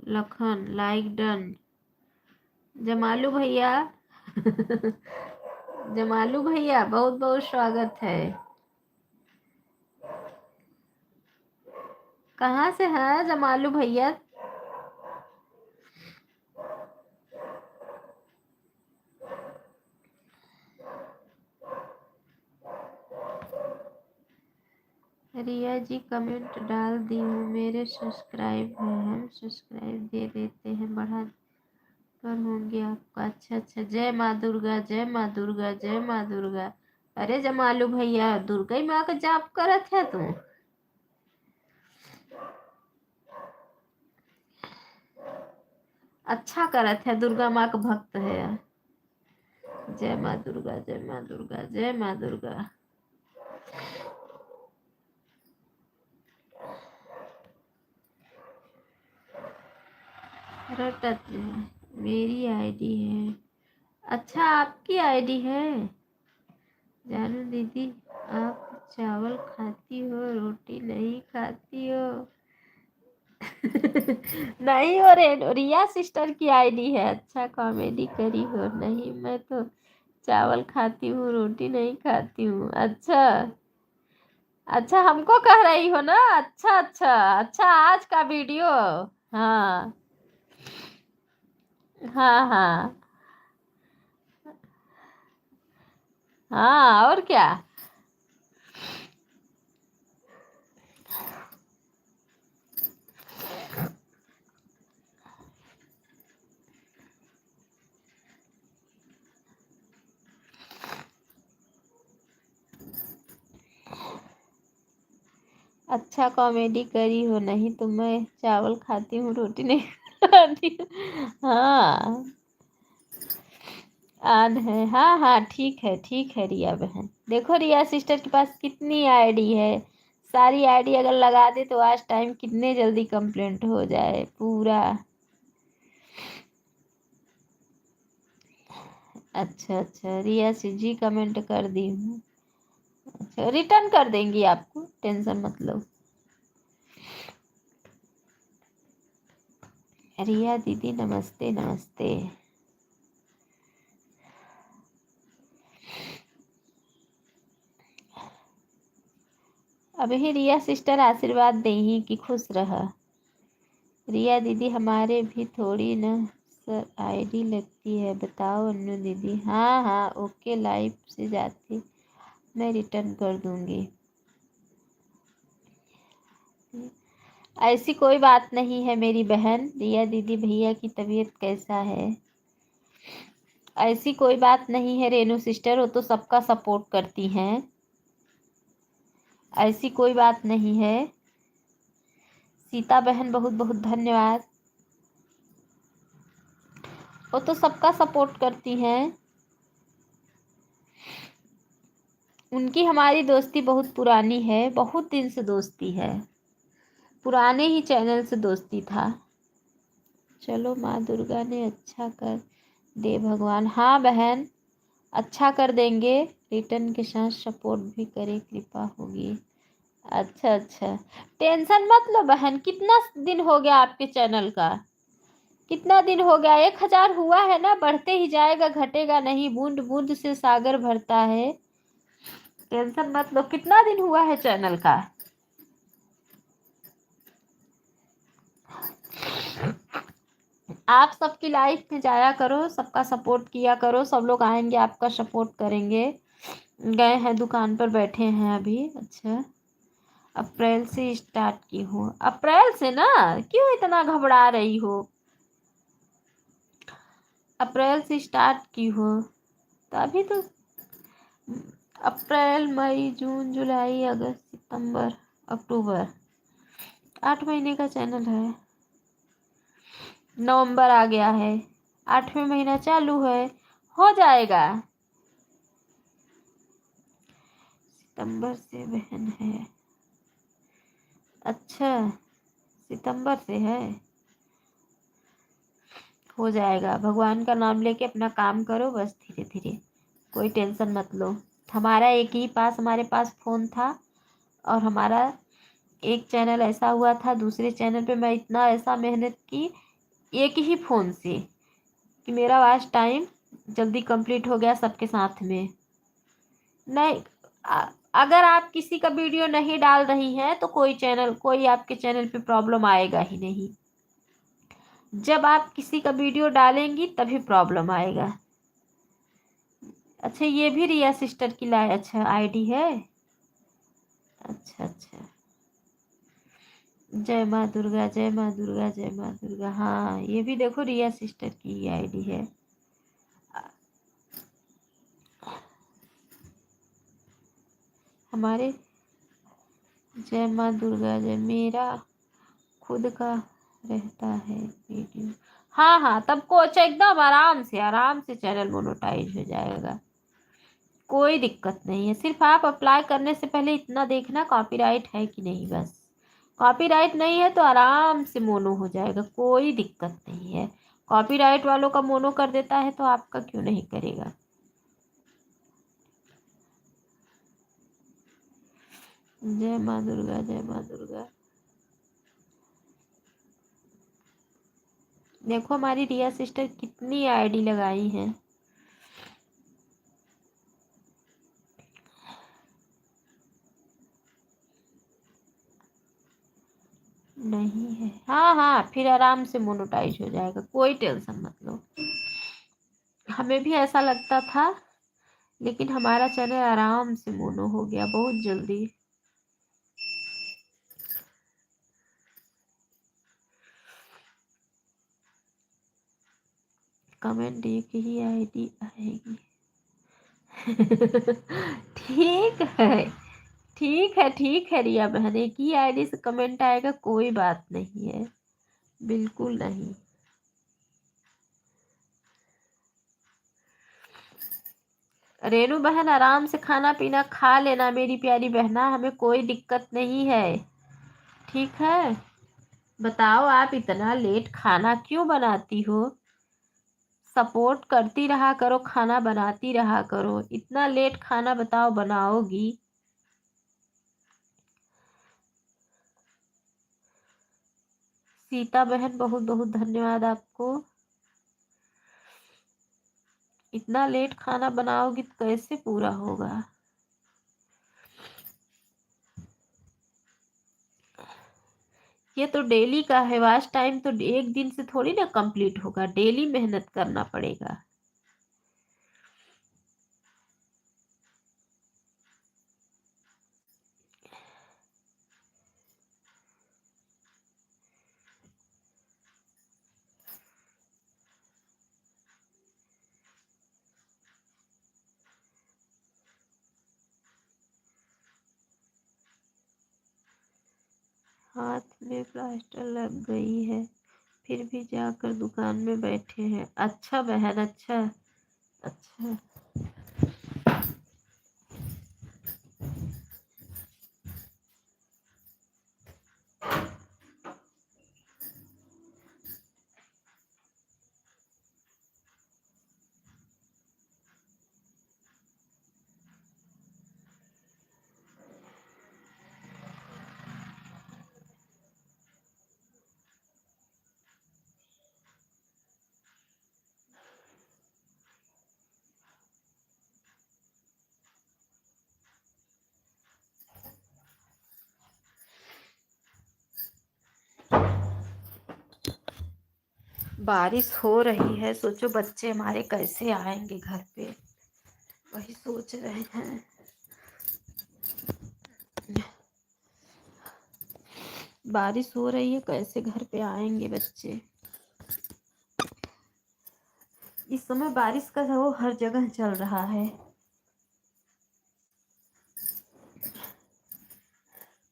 लखन लाइक डन। जमालू भैया जमालू भैया बहुत बहुत स्वागत है। कहाँ से है जमालू भैया? रिया जी कमेंट डाल दी हूँ, मेरे सब्सक्राइब है, हम सब्सक्राइब दे देते हैं, बढ़ा कर होंगे आपका। अच्छा अच्छा, जय माँ दुर्गा, जय माँ दुर्गा, जय माँ दुर्गा। अरे जमालू भैया, दुर्गा ही माँ का जाप करत है तू? अच्छा करत है, दुर्गा माँ का भक्त है। जय माँ दुर्गा, जय माँ दुर्गा, जय माँ दुर्गा। रटत है, मेरी आईडी है। अच्छा, आपकी आईडी है? जानू दीदी, आप चावल खाती हो, रोटी नहीं खाती हो? नहीं हो रे, रिया सिस्टर की आईडी है। अच्छा, कॉमेडी करी हो। नहीं, मैं तो चावल खाती हूँ, रोटी नहीं खाती हूँ। अच्छा अच्छा, हमको कह रही हो ना? अच्छा अच्छा अच्छा, आज का वीडियो। हाँ हाँ हाँ हाँ, और क्या। अच्छा, कॉमेडी करी हो। नहीं तो मैं चावल खाती हूँ, रोटी नहीं खाती हूँ। हाँ, आन है। हाँ हाँ, ठीक है रिया बहन। देखो रिया सिस्टर के पास कितनी आईडी है। सारी आईडी अगर लगा दे तो आज टाइम कितने जल्दी कंप्लीट हो जाए पूरा। अच्छा अच्छा, रिया सी जी कमेंट कर दी हूँ। अच्छा, रिटर्न कर देंगी आपको, टेंशन मत लो। रिया दीदी नमस्ते नमस्ते। अब ही रिया सिस्टर आशीर्वाद देही कि खुश रहा। रिया दीदी हमारे भी थोड़ी न सर आईडी लगती है, बताओ अन्नू दीदी। हाँ हाँ, ओके, लाइव से जाती मैं रिटर्न कर दूंगी। ऐसी कोई बात नहीं है मेरी बहन। रिया दीदी, भैया की तबीयत कैसा है? ऐसी कोई बात नहीं है रेनू सिस्टर, वो तो सबका सपोर्ट करती हैं। ऐसी कोई बात नहीं है। सीता बहन बहुत बहुत धन्यवाद। वो तो सबका सपोर्ट करती हैं। उनकी हमारी दोस्ती बहुत पुरानी है, बहुत दिन से दोस्ती है। पुराने ही चैनल से दोस्ती था। चलो, माँ दुर्गा ने अच्छा कर दे भगवान। हाँ बहन, अच्छा कर देंगे। रिटर्न के साथ सपोर्ट भी करे, कृपा होगी। अच्छा अच्छा, टेंशन मत लो बहन। कितना दिन हो गया आपके चैनल का? कितना दिन हो गया? 1000 हुआ है ना, बढ़ते ही जाएगा, घटेगा नहीं। बूंद बूंद से सागर भरता है। टेंशन मत लो। कितना दिन हुआ है चैनल का? आप सबकी लाइफ में जाया करो, सबका सपोर्ट किया करो। सब लोग आएंगे, आपका सपोर्ट करेंगे। गए हैं दुकान पर, बैठे हैं अभी। अच्छा, अप्रैल से स्टार्ट की हूँ। अप्रैल से ना? क्यों इतना घबरा रही हो? अप्रैल से स्टार्ट की हो तो अभी तो अप्रैल मई जून जुलाई अगस्त सितंबर अक्टूबर, 8 महीने का चैनल है। नवंबर आ गया है, 8वां महीना चालू है, हो जाएगा। सितंबर से बहन है। अच्छा, सितंबर से है। हो जाएगा। भगवान का नाम लेके अपना काम करो बस, धीरे धीरे। कोई टेंशन मत लो। हमारा एक ही पास हमारे पास फ़ोन था, और हमारा एक चैनल ऐसा हुआ था, दूसरे चैनल पे मैं इतना ऐसा मेहनत की एक ही फ़ोन से कि मेरा वॉच टाइम जल्दी कंप्लीट हो गया सबके साथ में। नहीं, अगर आप किसी का वीडियो नहीं डाल रही हैं तो कोई आपके चैनल पे प्रॉब्लम आएगा ही नहीं। जब आप किसी का वीडियो डालेंगी तभी प्रॉब्लम आएगा। अच्छा, ये भी रिया सिस्टर की अच्छा आईडी है। अच्छा अच्छा। जय माँ दुर्गा, जय माँ दुर्गा, जय माँ दुर्गा। हाँ, ये भी देखो रिया सिस्टर की आईडी है। हमारे जय माँ दुर्गा जय, मेरा खुद का रहता है वीडियो। हाँ हाँ, तब कोच एकदम आराम से चैनल मोनेटाइज हो जाएगा, कोई दिक्कत नहीं है। सिर्फ आप अप्लाई करने से पहले इतना देखना कॉपीराइट है कि नहीं, बस। कॉपीराइट नहीं है तो आराम से मोनो हो जाएगा, कोई दिक्कत नहीं है। कॉपीराइट वालों का मोनो कर देता है तो आपका क्यों नहीं करेगा। जय माँ दुर्गा, जय माँ दुर्गा। देखो हमारी रिया सिस्टर कितनी आईडी लगाई हैं। नहीं है, हाँ हाँ, फिर आराम से मोनेटाइज हो जाएगा, कोई टेंशन मत लो। हमें भी ऐसा लगता था, लेकिन हमारा चैनल आराम से मोनो हो गया बहुत जल्दी। कमेंट एक ही आईडी आएगी। ठीक है, ठीक है रिया बहन, एक ही आईडी से कमेंट आएगा, कोई बात नहीं है, बिल्कुल नहीं। रेनू बहन आराम से खाना पीना खा लेना मेरी प्यारी बहना, हमें कोई दिक्कत नहीं है। ठीक है, बताओ आप इतना लेट खाना क्यों बनाती हो। सपोर्ट करती रहा करो, खाना बनाती रहा करो, इतना लेट खाना बताओ बनाओगी। सीता बहन बहुत बहुत धन्यवाद आपको। इतना लेट खाना बनाओगी तो कैसे पूरा होगा। ये तो डेली का है, वाच टाइम तो एक दिन से थोड़ी ना कंप्लीट होगा, डेली मेहनत करना पड़ेगा। हाथ में प्लास्टर लग गई है, फिर भी जाकर दुकान में बैठे हैं। अच्छा बहन, अच्छा अच्छा। बारिश हो रही है, सोचो बच्चे हमारे कैसे आएंगे घर पे, वही सोच रहे हैं। बारिश हो रही है, कैसे घर पे आएंगे बच्चे। इस समय बारिश का वो हर जगह चल रहा है।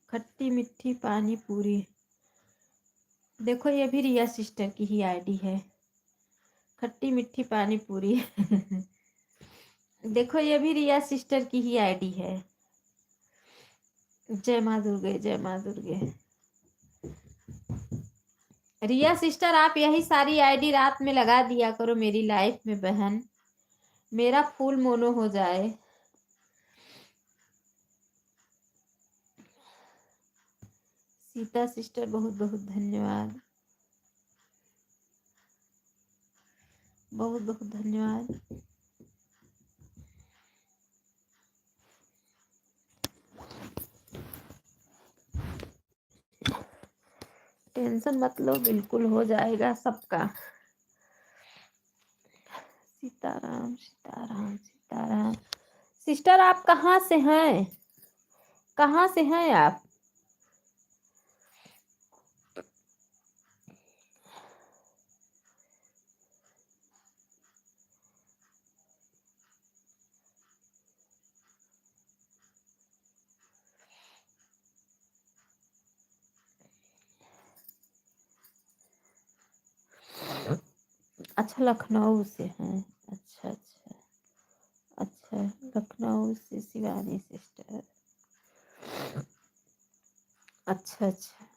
खट्टी मीठी पानी पूरी, देखो ये भी रिया सिस्टर की ही आईडी है, खट्टी मीठी पानी पूरी। देखो ये भी रिया सिस्टर की ही आईडी है। जय माँ दुर्गे, जय माँ दुर्गे। रिया सिस्टर आप यही सारी आईडी रात में लगा दिया करो मेरी लाइफ में बहन, मेरा फुल मोनो हो जाए। सीता सिस्टर बहुत बहुत धन्यवाद, बहुत बहुत धन्यवाद। टेंशन मत लो, बिल्कुल हो जाएगा सबका। सीताराम सीताराम सीताराम। सिस्टर आप कहाँ से हैं? कहाँ से हैं आप? अच्छा, लखनऊ से हैं। अच्छा अच्छा अच्छा, लखनऊ से शिवानी सिस्टर। अच्छा अच्छा।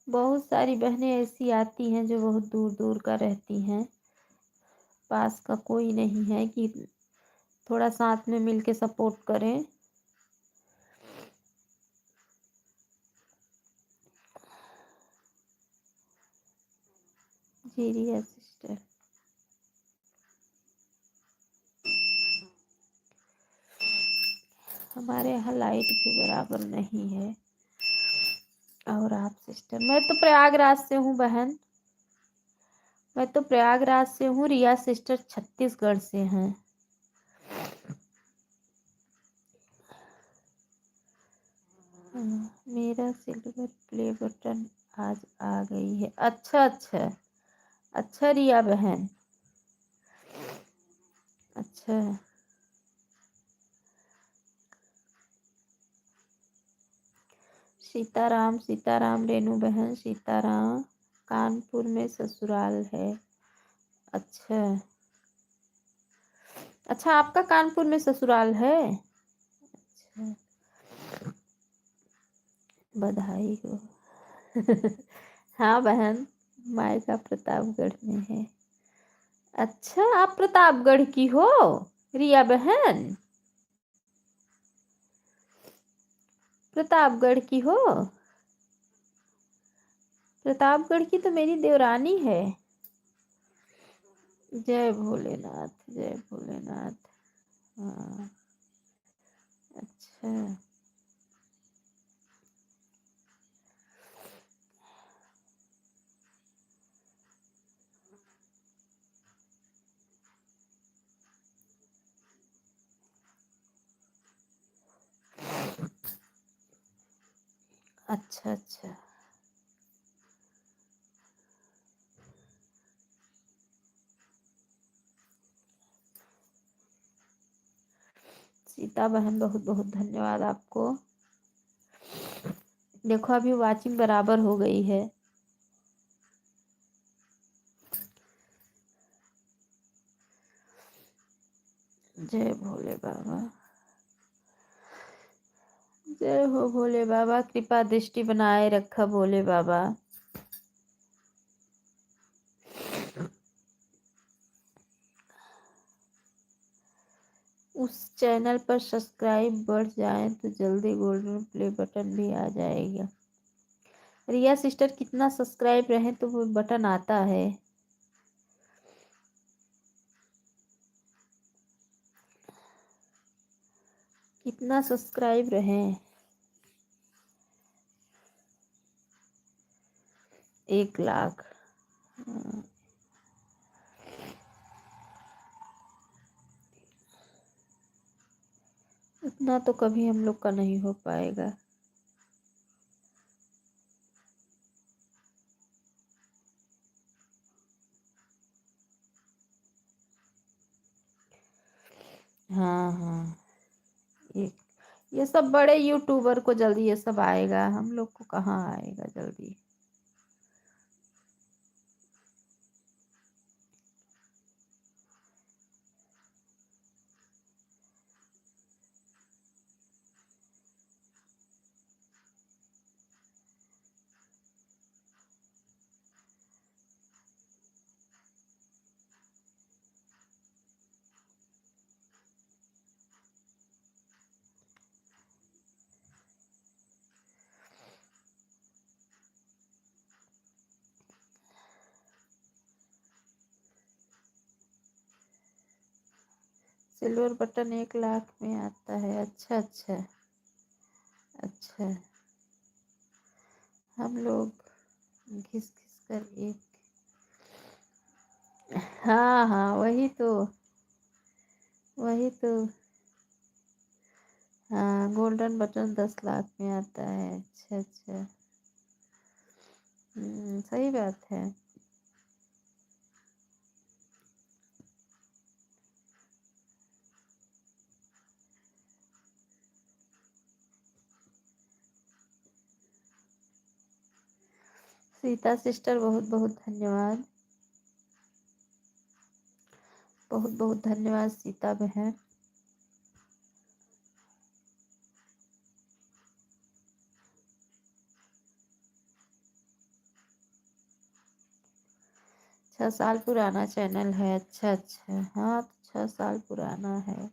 बहुत सारी बहनें ऐसी आती हैं जो बहुत दूर दूर का रहती हैं, पास का कोई नहीं है कि थोड़ा साथ में मिलके सपोर्ट करें। जी रिया सिस्टर। हमारे यहाँ लाइट भी बराबर नहीं है। और आप सिस्टर? मैं तो प्रयागराज से हूँ बहन, मैं तो प्रयागराज से हूँ। रिया सिस्टर छत्तीसगढ़ से हैं। मेरा सिल्वर प्ले बटन आज आ गई है। अच्छा अच्छा अच्छा रिया बहन, अच्छा। सीताराम सीताराम रेनू बहन, सीताराम। कानपुर में ससुराल है। अच्छा अच्छा, आपका कानपुर में ससुराल है? अच्छा, बधाई हो। हाँ बहन, मायका प्रतापगढ़ में है। अच्छा, आप प्रतापगढ़ की हो रिया बहन? प्रतापगढ़ की हो? प्रतापगढ़ की तो मेरी देवरानी है। जय भोलेनाथ, जय भोलेनाथ। हाँ। अच्छा अच्छा अच्छा। सीता बहन बहुत बहुत धन्यवाद आपको। देखो अभी वाचिंग बराबर हो गई है। जय भोले बाबा, जय हो भोले बाबा, कृपा दृष्टि बनाए रखा भोले बाबा। उस चैनल पर सब्सक्राइब बढ़ जाए तो जल्दी गोल्डन प्ले बटन भी आ जाएगा। रिया सिस्टर कितना सब्सक्राइब रहे तो वो बटन आता है। कितना सब्सक्राइब रहे? 1 लाख। हाँ, उतना तो कभी हम लोग का नहीं हो पाएगा। हाँ हाँ, ये ये सब बड़े यूट्यूबर को जल्दी ये सब आएगा, हम लोग को कहाँ आएगा जल्दी। सिल्वर बटन 1 लाख में आता है। अच्छा अच्छा अच्छा। हम लोग घिस घिस कर एक। हाँ हाँ, वही तो। हाँ, गोल्डन बटन 10 लाख में आता है। अच्छा अच्छा। सही बात है। सीता सिस्टर बहुत बहुत धन्यवाद। बहुत बहुत धन्यवाद सीता बहन। छह साल पुराना चैनल है। अच्छा अच्छा। हाँ, तो 6 साल पुराना है।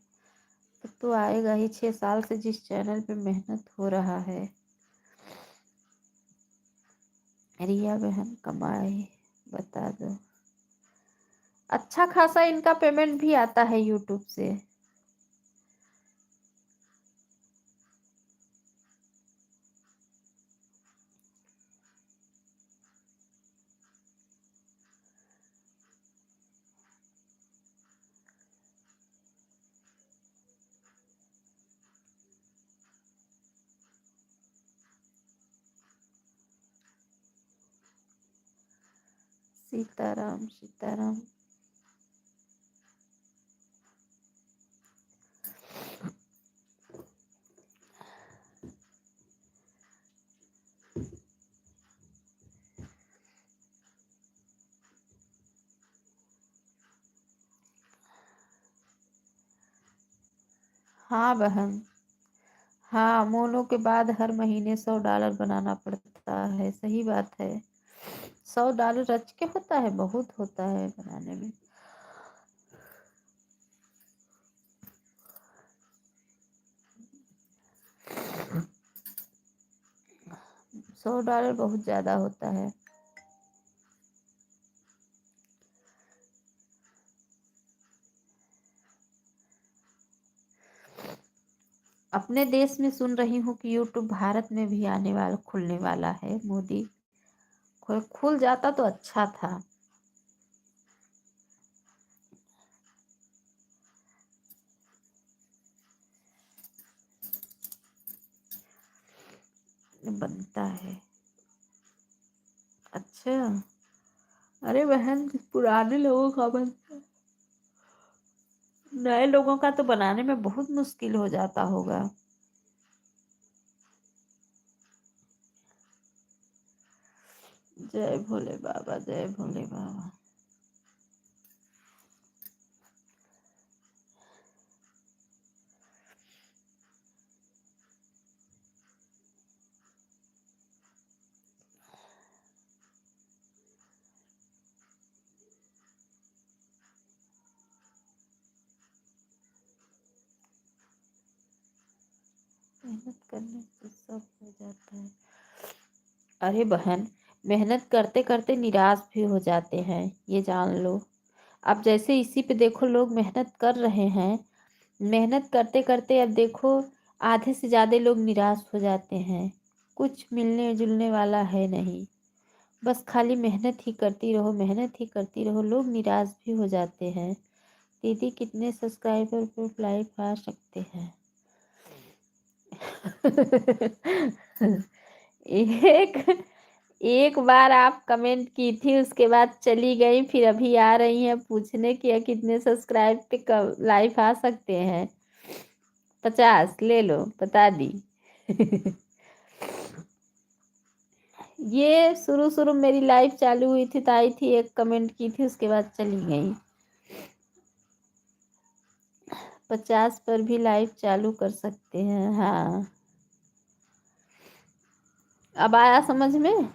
तो आएगा ही। 6 साल से जिस चैनल पे मेहनत हो रहा है। रिया बहन कमाई बता दो। अच्छा खासा इनका पेमेंट भी आता है यूट्यूब से। सीताराम सीताराम। हाँ बहन। हाँ, मोनो के बाद हर महीने $100 बनाना पड़ता है। सही बात है। $100 रच के होता है, बहुत होता है बनाने में। $100 बहुत ज्यादा होता है। अपने देश में सुन रही हूँ कि यूट्यूब भारत में भी आने वाला, खुलने वाला है। मोदी खुल जाता तो अच्छा था। बनता है। अच्छा। अरे बहन, पुराने लोगों का बनता है। नए लोगों का तो बनाने में बहुत मुश्किल हो जाता होगा। जय भोले बाबा, जय भोले बाबा। मेहनत करने से सब हो जाता है। अरे बहन, मेहनत करते करते निराश भी हो जाते हैं, ये जान लो। अब जैसे इसी पे देखो, लोग मेहनत कर रहे हैं। मेहनत करते करते अब देखो, आधे से ज्यादा लोग निराश हो जाते हैं। कुछ मिलने जुलने वाला है नहीं। बस खाली मेहनत ही करती रहो, मेहनत ही करती रहो। लोग निराश भी हो जाते हैं। दीदी कितने सब्सक्राइबर पर लाइव आ सकते हैं? एक एक बार आप कमेंट की थी, उसके बाद चली गई, फिर अभी आ रही हैं पूछने कि कितने सब्सक्राइब पे लाइव आ सकते हैं। 50 ले लो, बता दी। ये शुरू शुरू मेरी लाइफ चालू हुई थी तो आई थी, एक कमेंट की थी, उसके बाद चली गई। 50 पर भी लाइव चालू कर सकते हैं। हाँ, अब आया समझ में।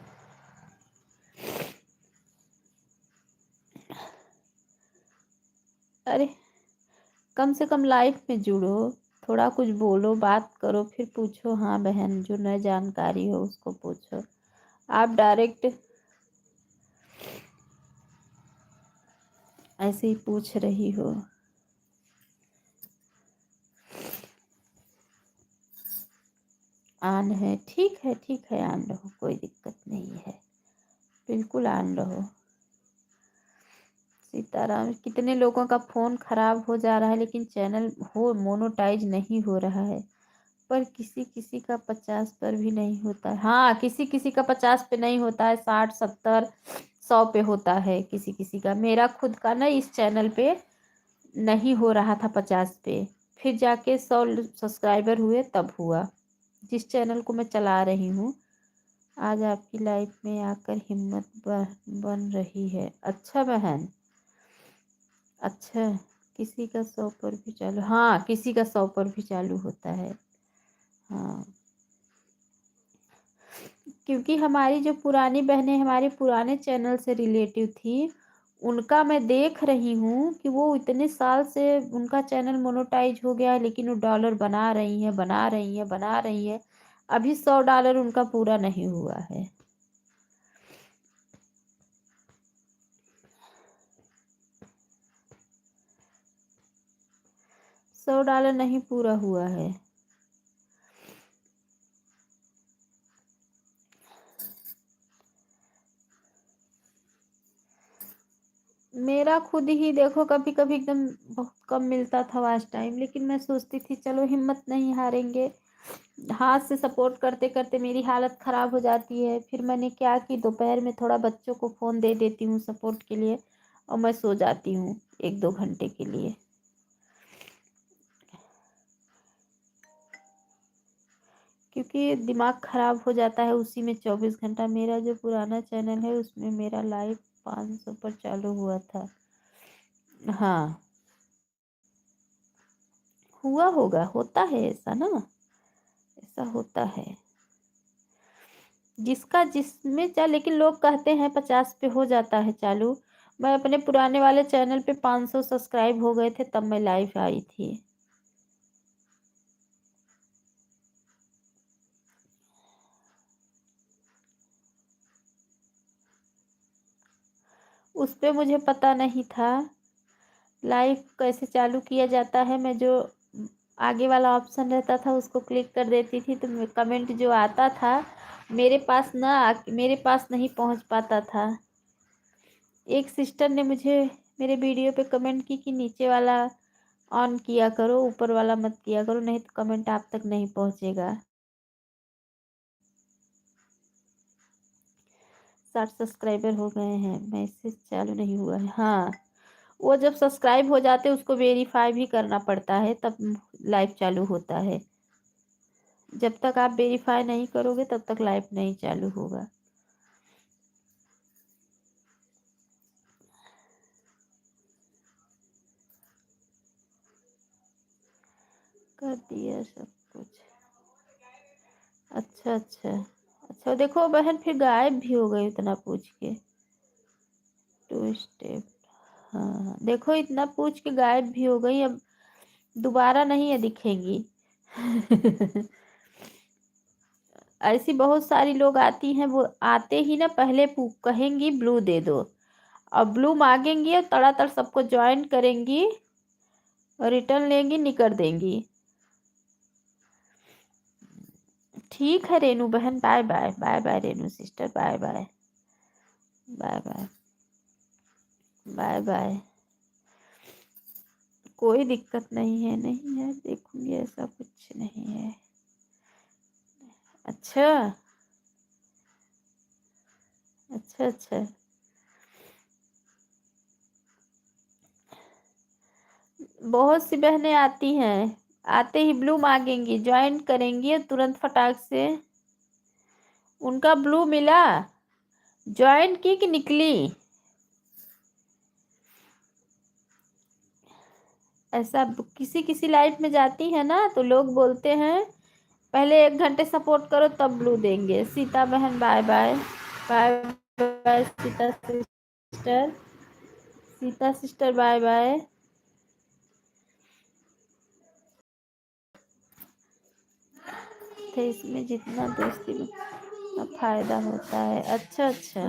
अरे, कम से कम लाइफ में जुड़ो, थोड़ा कुछ बोलो, बात करो, फिर पूछो। हाँ बहन, जो नई जानकारी हो उसको पूछो। आप डायरेक्ट ऐसे ही पूछ रही हो। ऑन है, ठीक है, ठीक है, ऑन रहो, कोई दिक्कत नहीं है, बिल्कुल ऑन रहो। सीताराम, कितने लोगों का फ़ोन ख़राब हो जा रहा है लेकिन चैनल हो मोनोटाइज नहीं हो रहा है, पर किसी किसी का 50 पर भी नहीं होता है। हाँ, किसी किसी का 50 पे नहीं होता है, 60 70 100 पे होता है किसी किसी का। मेरा खुद का ना इस चैनल पे नहीं हो रहा था 50 पे, फिर जाके 100 सब्सक्राइबर हुए तब हुआ, जिस चैनल को मैं चला रही हूँ। आज आपकी लाइफ में आकर हिम्मत बन रही है। अच्छा बहन, अच्छा, किसी का 100 पर भी चालू, हाँ किसी का 100 पर भी चालू होता है। हाँ, क्योंकि हमारी जो पुरानी बहनें हमारे पुराने चैनल से रिलेटिव थी, उनका मैं देख रही हूँ कि वो इतने साल से उनका चैनल मोनेटाइज हो गया है, लेकिन वो डॉलर बना रही हैं, बना रही हैं, बना रही हैं। अभी $100 उनका पूरा नहीं हुआ है। $100 नहीं पूरा हुआ है। मेरा खुद ही देखो, कभी कभी एकदम बहुत कम मिलता था वॉच टाइम, लेकिन मैं सोचती थी चलो हिम्मत नहीं हारेंगे। हाथ से सपोर्ट करते करते मेरी हालत ख़राब हो जाती है, फिर मैंने क्या कि दोपहर में थोड़ा बच्चों को फ़ोन दे देती हूँ सपोर्ट के लिए, और मैं सो जाती हूँ 1-2 घंटे के लिए। क्योंकि दिमाग ख़राब हो जाता है उसी में 24 घंटा। मेरा जो पुराना चैनल है उसमें मेरा लाइव 500 पर चालू हुआ था। हाँ, हुआ होगा, होता है ऐसा ना, ऐसा होता है जिसका जिसमें लेकिन लोग कहते हैं 50 पे हो जाता है चालू। मैं अपने पुराने वाले चैनल पे 500 सब्सक्राइब हो गए थे तब मैं लाइव आई थी। उस पे मुझे पता नहीं था लाइव कैसे चालू किया जाता है। मैं जो आगे वाला ऑप्शन रहता था उसको क्लिक कर देती थी, तो कमेंट जो आता था मेरे पास मेरे पास नहीं पहुंच पाता था। एक सिस्टर ने मुझे मेरे वीडियो पे कमेंट की कि नीचे वाला ऑन किया करो, ऊपर वाला मत किया करो, नहीं तो कमेंट आप तक नहीं पहुंचेगा। 60 सब्सक्राइबर हो गए हैं, मैसेज चालू नहीं हुआ है। हाँ, वो जब सब्सक्राइब हो जाते उसको वेरीफाई भी करना पड़ता है तब लाइव चालू होता है। जब तक आप वेरीफाई नहीं करोगे तब तक लाइव नहीं चालू होगा। कर दिया सब कुछ। अच्छा अच्छा अच्छा, देखो बहन फिर गायब भी हो गई इतना पूछ के। 2 स्टेप, हाँ देखो इतना पूछ के गायब भी हो गई, अब दोबारा नहीं है दिखेंगी। ऐसी बहुत सारी लोग आती हैं, वो आते ही ना पहले कहेंगी ब्लू दे दो, और ब्लू मांगेंगी और तड़ातड़ सबको ज्वाइन करेंगी और रिटर्न लेंगी, निकर देंगी। ठीक है रेनू बहन, bye bye, bye bye Renu sister, bye bye, bye bye, bye bye. कोई दिक्कत नहीं है, नहीं है, देखूंगी ऐसा कुछ नहीं है। अच्छा अच्छा अच्छा, बहुत सी बहनें आती हैं, आते ही ब्लू मांगेंगी, ज्वाइन करेंगी और तुरंत फटाक से उनका ब्लू मिला, ज्वाइन की कि निकली। ऐसा किसी किसी लाइफ में जाती है ना तो लोग बोलते हैं पहले 1 घंटे सपोर्ट करो तब ब्लू देंगे। सीता बहन bye bye, bye bye Sita sister, Sita sister bye bye. तो इसमें जितना दोस्ती में उतना फायदा होता है। अच्छा अच्छा,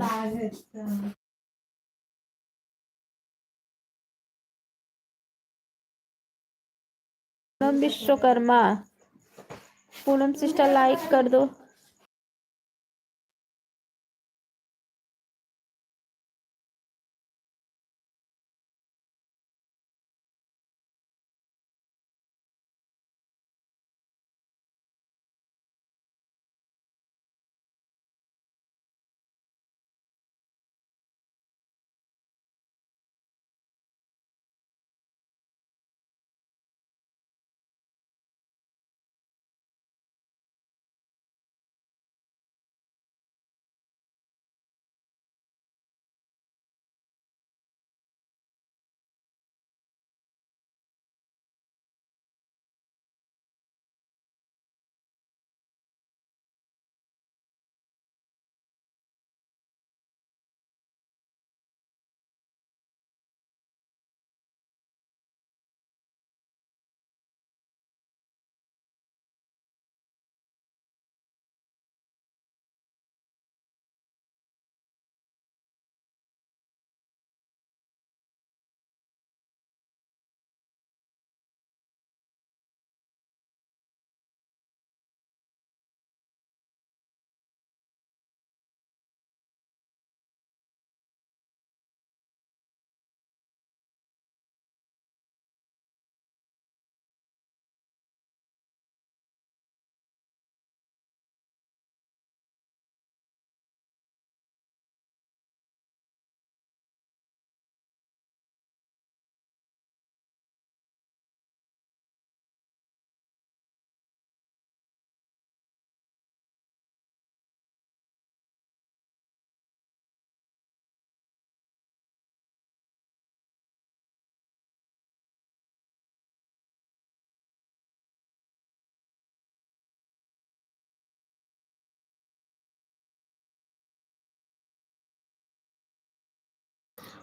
विश्वकर्मा, पूनम सिस्टर लाइक कर दो।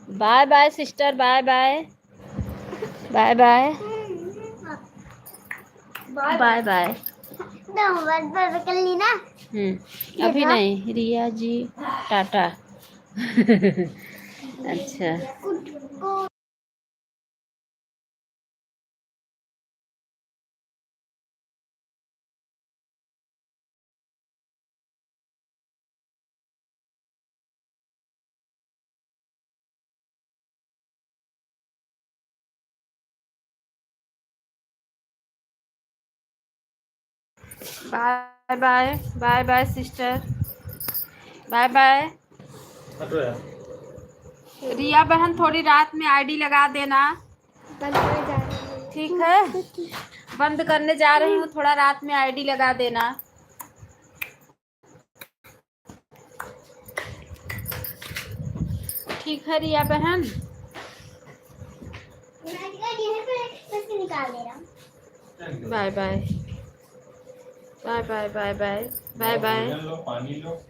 Bye bye sister, bye bye, bye bye, bye bye. कर ली ना। अभी नहीं, रिया जी टाटा। अच्छा, bye bye, bye bye sister, bye bye. Riya बहन थोड़ी रात में आईडी लगा देना। ठीक है, बंद करने जा रही हूँ, थोड़ा रात में आईडी लगा देना। ठीक है रिया बहन, bye bye, bye bye, bye bye, bye bye. पानी लो।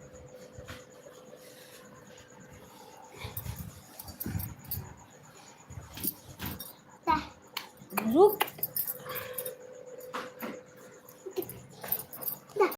रुक